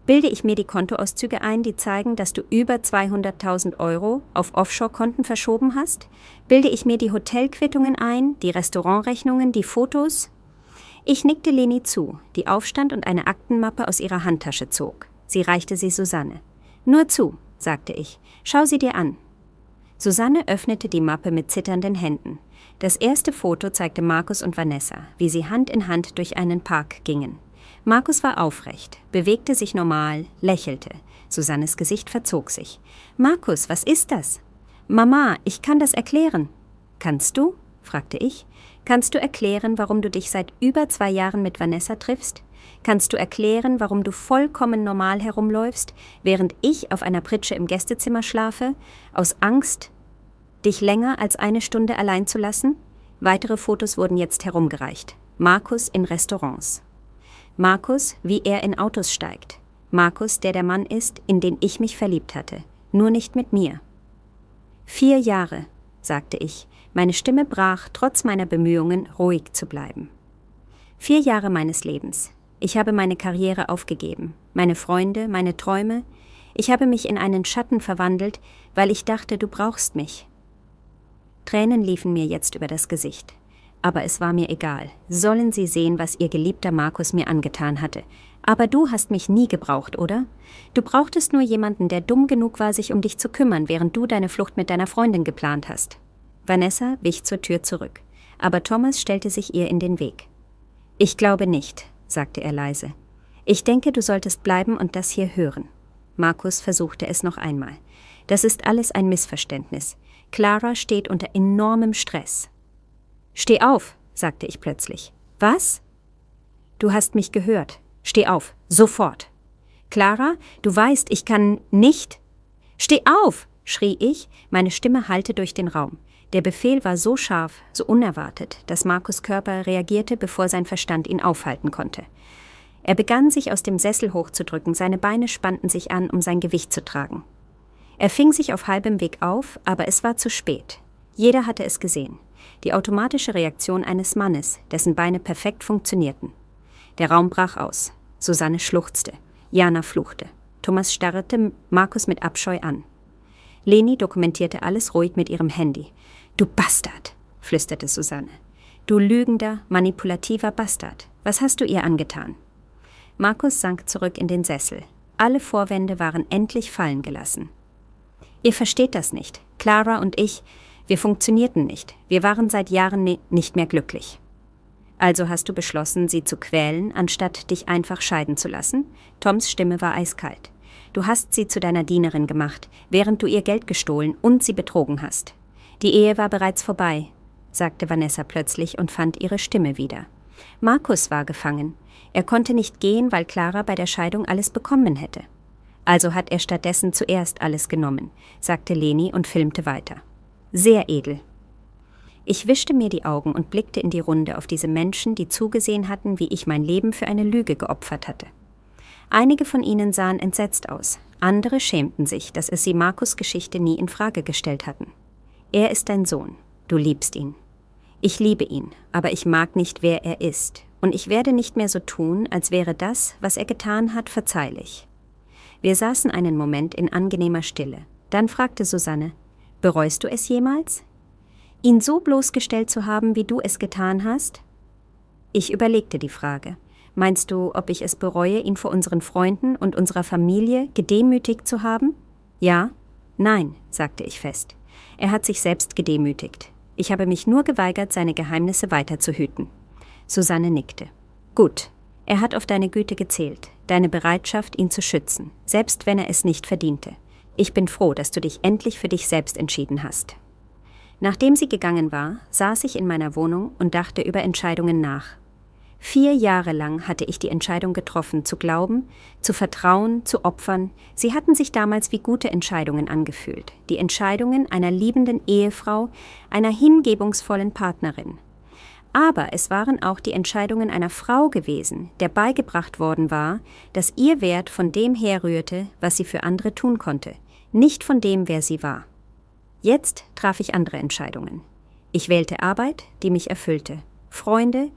Bilde ich mir die Kontoauszüge ein, die zeigen, dass du über 200.000 Euro auf Offshore-Konten verschoben hast? Bilde ich mir die Hotelquittungen ein, die Restaurantrechnungen, die Fotos? Ich nickte Leni zu, die aufstand und eine Aktenmappe aus ihrer Handtasche zog. Sie reichte sie Susanne. »Nur zu«, sagte ich. »Schau sie dir an.« Susanne öffnete die Mappe mit zitternden Händen. Das erste Foto zeigte Markus und Vanessa, wie sie Hand in Hand durch einen Park gingen. Markus war aufrecht, bewegte sich normal, lächelte. Susannes Gesicht verzog sich. »Markus, was ist das?« »Mama, ich kann das erklären.« »Kannst du?« fragte ich. »Kannst du erklären, warum du dich seit über 2 Jahren mit Vanessa triffst? Kannst du erklären, warum du vollkommen normal herumläufst, während ich auf einer Pritsche im Gästezimmer schlafe, aus Angst, dich länger als 1 Stunde allein zu lassen?« Weitere Fotos wurden jetzt herumgereicht. Markus in Restaurants. Markus, wie er in Autos steigt. Markus, der Mann ist, in den ich mich verliebt hatte. Nur nicht mit mir. 4 Jahre, sagte ich. Meine Stimme brach, trotz meiner Bemühungen, ruhig zu bleiben. 4 Jahre meines Lebens. Ich habe meine Karriere aufgegeben, meine Freunde, meine Träume. Ich habe mich in einen Schatten verwandelt, weil ich dachte, du brauchst mich. Tränen liefen mir jetzt über das Gesicht. Aber es war mir egal. Sollen sie sehen, was ihr geliebter Markus mir angetan hatte. Aber du hast mich nie gebraucht, oder? Du brauchtest nur jemanden, der dumm genug war, sich um dich zu kümmern, während du deine Flucht mit deiner Freundin geplant hast. Vanessa wich zur Tür zurück. Aber Thomas stellte sich ihr in den Weg. »Ich glaube nicht«, sagte er leise. »Ich denke, du solltest bleiben und das hier hören.« Markus versuchte es noch einmal. »Das ist alles ein Missverständnis. Clara steht unter enormem Stress.« »Steh auf«, sagte ich plötzlich. »Was?« »Du hast mich gehört. Steh auf, sofort.« »Clara, du weißt, ich kann nicht.« »Steh auf«, schrie ich, meine Stimme hallte durch den Raum. Der Befehl war so scharf, so unerwartet, dass Markus' Körper reagierte, bevor sein Verstand ihn aufhalten konnte. Er begann, sich aus dem Sessel hochzudrücken, seine Beine spannten sich an, um sein Gewicht zu tragen. Er fing sich auf halbem Weg auf, aber es war zu spät. Jeder hatte es gesehen. Die automatische Reaktion eines Mannes, dessen Beine perfekt funktionierten. Der Raum brach aus. Susanne schluchzte. Jana fluchte. Thomas starrte Markus mit Abscheu an. Leni dokumentierte alles ruhig mit ihrem Handy. »Du Bastard«, flüsterte Susanne. »Du lügender, manipulativer Bastard. Was hast du ihr angetan?« Markus sank zurück in den Sessel. Alle Vorwände waren endlich fallen gelassen. »Ihr versteht das nicht. Clara und ich, wir funktionierten nicht. Wir waren seit Jahren nicht mehr glücklich.« »Also hast du beschlossen, sie zu quälen, anstatt dich einfach scheiden zu lassen?« Toms Stimme war eiskalt. »Du hast sie zu deiner Dienerin gemacht, während du ihr Geld gestohlen und sie betrogen hast.« »Die Ehe war bereits vorbei«, sagte Vanessa plötzlich und fand ihre Stimme wieder. Markus war gefangen. Er konnte nicht gehen, weil Clara bei der Scheidung alles bekommen hätte. Also hat er stattdessen zuerst alles genommen, sagte Leni und filmte weiter. Sehr edel. Ich wischte mir die Augen und blickte in die Runde auf diese Menschen, die zugesehen hatten, wie ich mein Leben für eine Lüge geopfert hatte. Einige von ihnen sahen entsetzt aus, andere schämten sich, dass es sie Markus' Geschichte nie in Frage gestellt hatten. Er ist dein Sohn, du liebst ihn. Ich liebe ihn, aber ich mag nicht, wer er ist, und ich werde nicht mehr so tun, als wäre das, was er getan hat, verzeihlich. Wir saßen einen Moment in angenehmer Stille. Dann fragte Susanne, bereust du es jemals? Ihn so bloßgestellt zu haben, wie du es getan hast? Ich überlegte die Frage. Meinst du, ob ich es bereue, ihn vor unseren Freunden und unserer Familie gedemütigt zu haben? Ja? Nein, sagte ich fest. Er hat sich selbst gedemütigt. Ich habe mich nur geweigert, seine Geheimnisse weiter zu hüten. Susanne nickte. Gut, er hat auf deine Güte gezählt, deine Bereitschaft, ihn zu schützen, selbst wenn er es nicht verdiente. Ich bin froh, dass du dich endlich für dich selbst entschieden hast. Nachdem sie gegangen war, saß ich in meiner Wohnung und dachte über Entscheidungen nach. 4 Jahre lang hatte ich die Entscheidung getroffen, zu glauben, zu vertrauen, zu opfern. Sie hatten sich damals wie gute Entscheidungen angefühlt. Die Entscheidungen einer liebenden Ehefrau, einer hingebungsvollen Partnerin. Aber es waren auch die Entscheidungen einer Frau gewesen, der beigebracht worden war, dass ihr Wert von dem herrührte, was sie für andere tun konnte, nicht von dem, wer sie war. Jetzt traf ich andere Entscheidungen. Ich wählte Arbeit, die mich erfüllte, Freunde,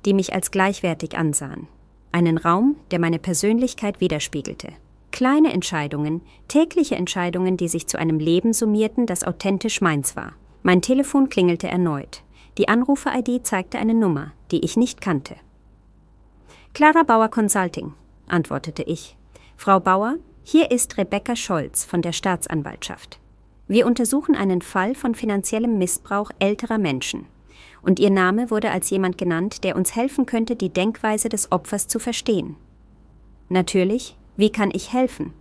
die mich als gleichwertig ansahen. Einen Raum, der meine Persönlichkeit widerspiegelte. Kleine Entscheidungen, tägliche Entscheidungen, die sich zu einem Leben summierten, das authentisch meins war. Mein Telefon klingelte erneut. Die Anrufer-ID zeigte eine Nummer, die ich nicht kannte. »Clara Bauer Consulting«, antwortete ich. »Frau Bauer, hier ist Rebecca Scholz von der Staatsanwaltschaft. Wir untersuchen einen Fall von finanziellem Missbrauch älterer Menschen. Und Ihr Name wurde als jemand genannt, der uns helfen könnte, die Denkweise des Opfers zu verstehen.« »Natürlich, wie kann ich helfen?«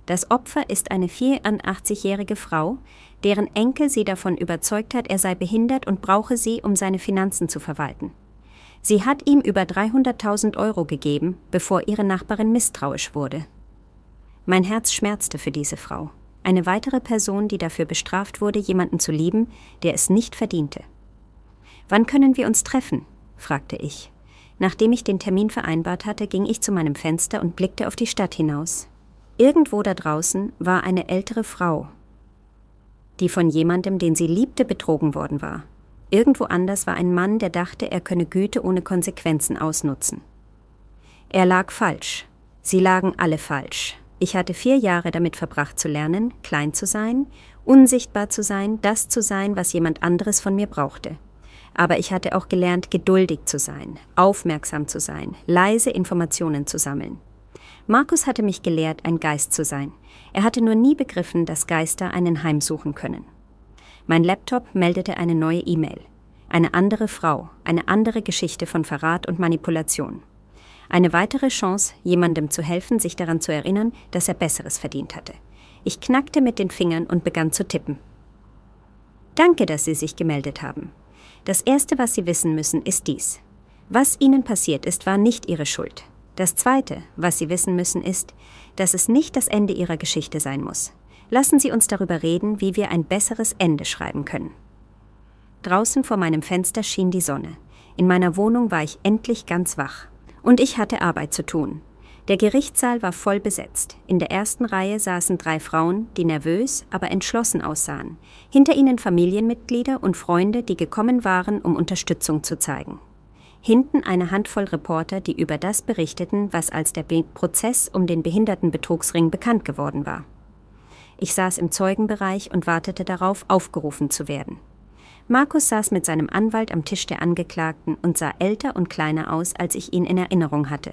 Das Opfer ist eine 84-jährige Frau, deren Enkel sie davon überzeugt hat, er sei behindert und brauche sie, um seine Finanzen zu verwalten. Sie hat ihm über 300.000 € gegeben, bevor ihre Nachbarin misstrauisch wurde. Mein Herz schmerzte für diese Frau. Eine weitere Person, die dafür bestraft wurde, jemanden zu lieben, der es nicht verdiente. »Wann können wir uns treffen?« fragte ich. Nachdem ich den Termin vereinbart hatte, ging ich zu meinem Fenster und blickte auf die Stadt hinaus. Irgendwo da draußen war eine ältere Frau, die von jemandem, den sie liebte, betrogen worden war. Irgendwo anders war ein Mann, der dachte, er könne Güte ohne Konsequenzen ausnutzen. Er lag falsch. Sie lagen alle falsch. Ich hatte 4 Jahre damit verbracht zu lernen, klein zu sein, unsichtbar zu sein, das zu sein, was jemand anderes von mir brauchte. Aber ich hatte auch gelernt, geduldig zu sein, aufmerksam zu sein, leise Informationen zu sammeln. Markus hatte mich gelehrt, ein Geist zu sein. Er hatte nur nie begriffen, dass Geister einen heimsuchen können. Mein Laptop meldete eine neue E-Mail. Eine andere Frau, eine andere Geschichte von Verrat und Manipulation. Eine weitere Chance, jemandem zu helfen, sich daran zu erinnern, dass er Besseres verdient hatte. Ich knackte mit den Fingern und begann zu tippen. »Danke, dass Sie sich gemeldet haben. Das Erste, was Sie wissen müssen, ist dies. Was Ihnen passiert ist, war nicht Ihre Schuld. Das Zweite, was Sie wissen müssen, ist, dass es nicht das Ende Ihrer Geschichte sein muss. Lassen Sie uns darüber reden, wie wir ein besseres Ende schreiben können.« Draußen vor meinem Fenster schien die Sonne. In meiner Wohnung war ich endlich ganz wach. Und ich hatte Arbeit zu tun. Der Gerichtssaal war voll besetzt. In der ersten Reihe saßen 3 Frauen, die nervös, aber entschlossen aussahen. Hinter ihnen Familienmitglieder und Freunde, die gekommen waren, um Unterstützung zu zeigen. Hinten eine Handvoll Reporter, die über das berichteten, was als der Prozess um den Behindertenbetrugsring bekannt geworden war. Ich saß im Zeugenbereich und wartete darauf, aufgerufen zu werden. Markus saß mit seinem Anwalt am Tisch der Angeklagten und sah älter und kleiner aus, als ich ihn in Erinnerung hatte.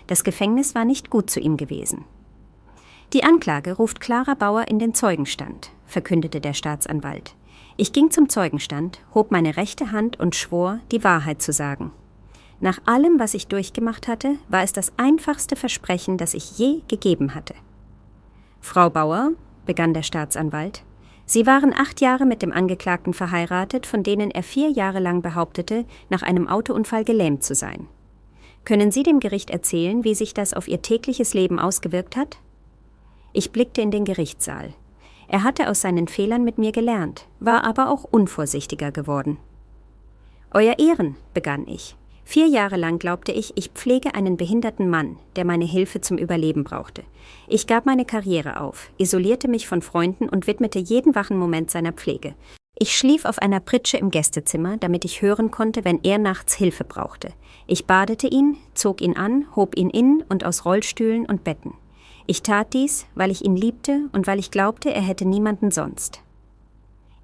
Das Gefängnis war nicht gut zu ihm gewesen. »Die Anklage ruft Clara Bauer in den Zeugenstand«, verkündete der Staatsanwalt. Ich ging zum Zeugenstand, hob meine rechte Hand und schwor, die Wahrheit zu sagen. Nach allem, was ich durchgemacht hatte, war es das einfachste Versprechen, das ich je gegeben hatte. »Frau Bauer«, begann der Staatsanwalt, »Sie waren 8 Jahre mit dem Angeklagten verheiratet, von denen er 4 Jahre lang behauptete, nach einem Autounfall gelähmt zu sein. Können Sie dem Gericht erzählen, wie sich das auf Ihr tägliches Leben ausgewirkt hat?« Ich blickte in den Gerichtssaal. Er hatte aus seinen Fehlern mit mir gelernt, war aber auch unvorsichtiger geworden. »Euer Ehren«, begann ich. 4 Jahre lang glaubte ich, ich pflege einen behinderten Mann, der meine Hilfe zum Überleben brauchte. Ich gab meine Karriere auf, isolierte mich von Freunden und widmete jeden wachen Moment seiner Pflege. Ich schlief auf einer Pritsche im Gästezimmer, damit ich hören konnte, wenn er nachts Hilfe brauchte. Ich badete ihn, zog ihn an, hob ihn in und aus Rollstühlen und Betten. Ich tat dies, weil ich ihn liebte und weil ich glaubte, er hätte niemanden sonst.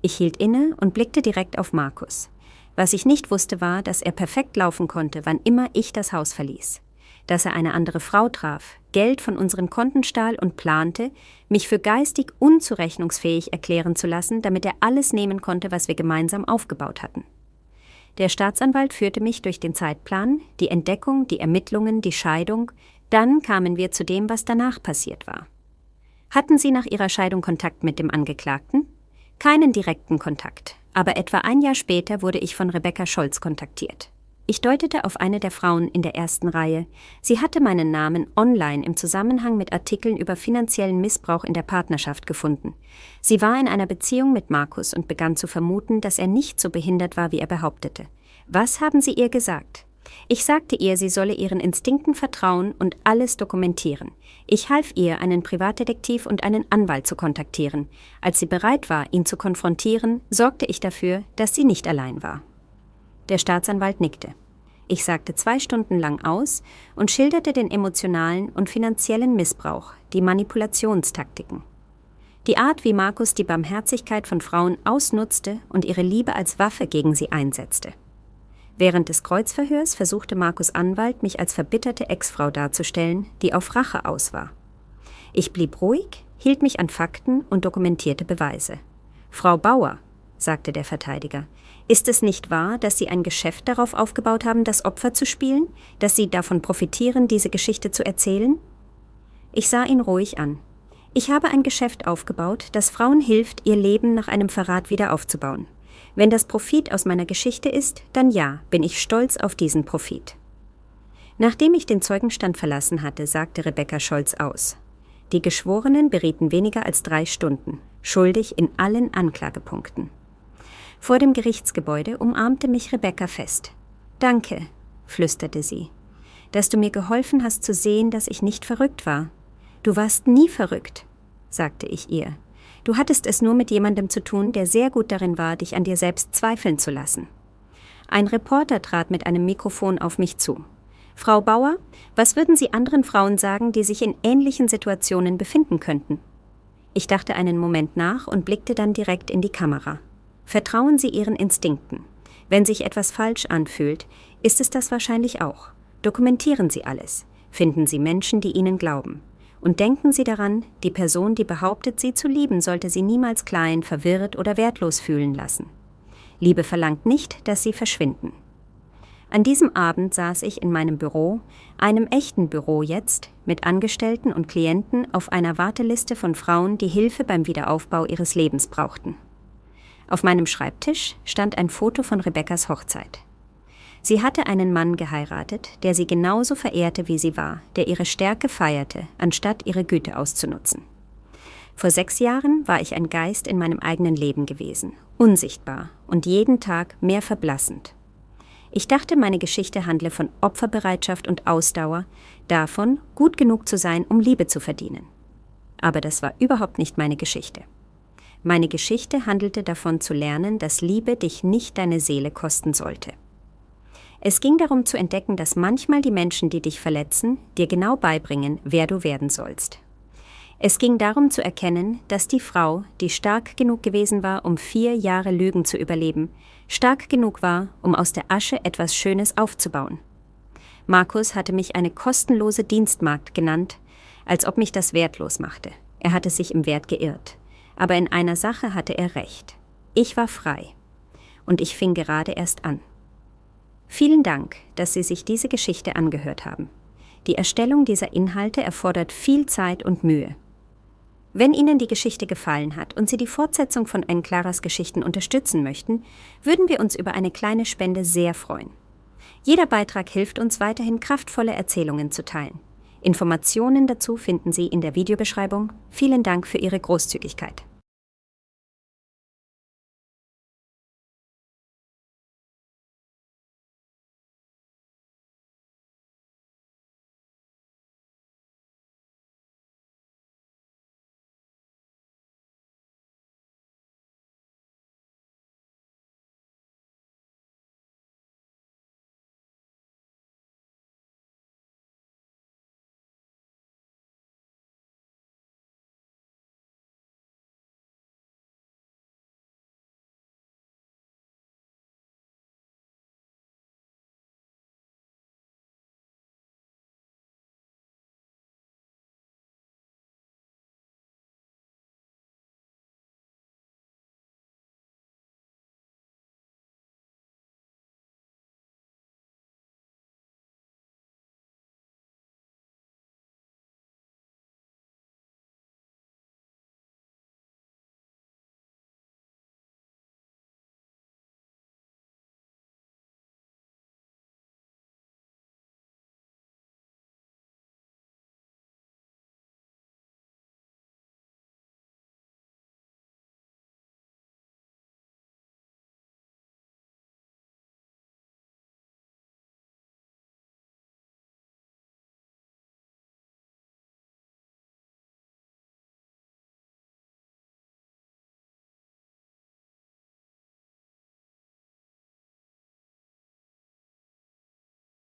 Ich hielt inne und blickte direkt auf Markus. Was ich nicht wusste, war, dass er perfekt laufen konnte, wann immer ich das Haus verließ. Dass er eine andere Frau traf, Geld von unseren Konten stahl und plante, mich für geistig unzurechnungsfähig erklären zu lassen, damit er alles nehmen konnte, was wir gemeinsam aufgebaut hatten. Der Staatsanwalt führte mich durch den Zeitplan, die Entdeckung, die Ermittlungen, die Scheidung. Dann kamen wir zu dem, was danach passiert war. Hatten Sie nach Ihrer Scheidung Kontakt mit dem Angeklagten? Keinen direkten Kontakt. Aber etwa 1 Jahr später wurde ich von Rebecca Scholz kontaktiert. Ich deutete auf eine der Frauen in der ersten Reihe. Sie hatte meinen Namen online im Zusammenhang mit Artikeln über finanziellen Missbrauch in der Partnerschaft gefunden. Sie war in einer Beziehung mit Markus und begann zu vermuten, dass er nicht so behindert war, wie er behauptete. Was haben Sie ihr gesagt? Ich sagte ihr, sie solle ihren Instinkten vertrauen und alles dokumentieren. Ich half ihr, einen Privatdetektiv und einen Anwalt zu kontaktieren. Als sie bereit war, ihn zu konfrontieren, sorgte ich dafür, dass sie nicht allein war. Der Staatsanwalt nickte. Ich sagte 2 Stunden lang aus und schilderte den emotionalen und finanziellen Missbrauch, die Manipulationstaktiken. Die Art, wie Markus die Barmherzigkeit von Frauen ausnutzte und ihre Liebe als Waffe gegen sie einsetzte. Während des Kreuzverhörs versuchte Markus' Anwalt, mich als verbitterte Ex-Frau darzustellen, die auf Rache aus war. Ich blieb ruhig, hielt mich an Fakten und dokumentierte Beweise. »Frau Bauer«, sagte der Verteidiger, »ist es nicht wahr, dass Sie ein Geschäft darauf aufgebaut haben, das Opfer zu spielen, dass Sie davon profitieren, diese Geschichte zu erzählen?« Ich sah ihn ruhig an. »Ich habe ein Geschäft aufgebaut, das Frauen hilft, ihr Leben nach einem Verrat wieder aufzubauen. Wenn das Profit aus meiner Geschichte ist, dann ja, bin ich stolz auf diesen Profit.« Nachdem ich den Zeugenstand verlassen hatte, sagte Rebecca Scholz aus. Die Geschworenen berieten weniger als 3 Stunden, schuldig in allen Anklagepunkten. Vor dem Gerichtsgebäude umarmte mich Rebecca fest. »Danke«, flüsterte sie, »dass du mir geholfen hast zu sehen, dass ich nicht verrückt war. Du warst nie verrückt«, sagte ich ihr. »Du hattest es nur mit jemandem zu tun, der sehr gut darin war, dich an dir selbst zweifeln zu lassen.« Ein Reporter trat mit einem Mikrofon auf mich zu. »Frau Bauer, was würden Sie anderen Frauen sagen, die sich in ähnlichen Situationen befinden könnten?« Ich dachte einen Moment nach und blickte dann direkt in die Kamera. »Vertrauen Sie Ihren Instinkten. Wenn sich etwas falsch anfühlt, ist es das wahrscheinlich auch. Dokumentieren Sie alles. Finden Sie Menschen, die Ihnen glauben. Und denken Sie daran, die Person, die behauptet, Sie zu lieben, sollte Sie niemals klein, verwirrt oder wertlos fühlen lassen. Liebe verlangt nicht, dass Sie verschwinden.« An diesem Abend saß ich in meinem Büro, einem echten Büro jetzt, mit Angestellten und Klienten auf einer Warteliste von Frauen, die Hilfe beim Wiederaufbau ihres Lebens brauchten. Auf meinem Schreibtisch stand ein Foto von Rebeccas Hochzeit. Sie hatte einen Mann geheiratet, der sie genauso verehrte, wie sie war, der ihre Stärke feierte, anstatt ihre Güte auszunutzen. Vor 6 Jahren war ich ein Geist in meinem eigenen Leben gewesen, unsichtbar und jeden Tag mehr verblassend. Ich dachte, meine Geschichte handle von Opferbereitschaft und Ausdauer, davon, gut genug zu sein, um Liebe zu verdienen. Aber das war überhaupt nicht meine Geschichte. Meine Geschichte handelte davon zu lernen, dass Liebe dich nicht deine Seele kosten sollte. Es ging darum zu entdecken, dass manchmal die Menschen, die dich verletzen, dir genau beibringen, wer du werden sollst. Es ging darum zu erkennen, dass die Frau, die stark genug gewesen war, um 4 Jahre Lügen zu überleben, stark genug war, um aus der Asche etwas Schönes aufzubauen. Markus hatte mich eine kostenlose Dienstmagd genannt, als ob mich das wertlos machte. Er hatte sich im Wert geirrt. Aber in einer Sache hatte er recht. Ich war frei. Und ich fing gerade erst an. Vielen Dank, dass Sie sich diese Geschichte angehört haben. Die Erstellung dieser Inhalte erfordert viel Zeit und Mühe. Wenn Ihnen die Geschichte gefallen hat und Sie die Fortsetzung von Claras Geschichten unterstützen möchten, würden wir uns über eine kleine Spende sehr freuen. Jeder Beitrag hilft uns weiterhin, kraftvolle Erzählungen zu teilen. Informationen dazu finden Sie in der Videobeschreibung. Vielen Dank für Ihre Großzügigkeit.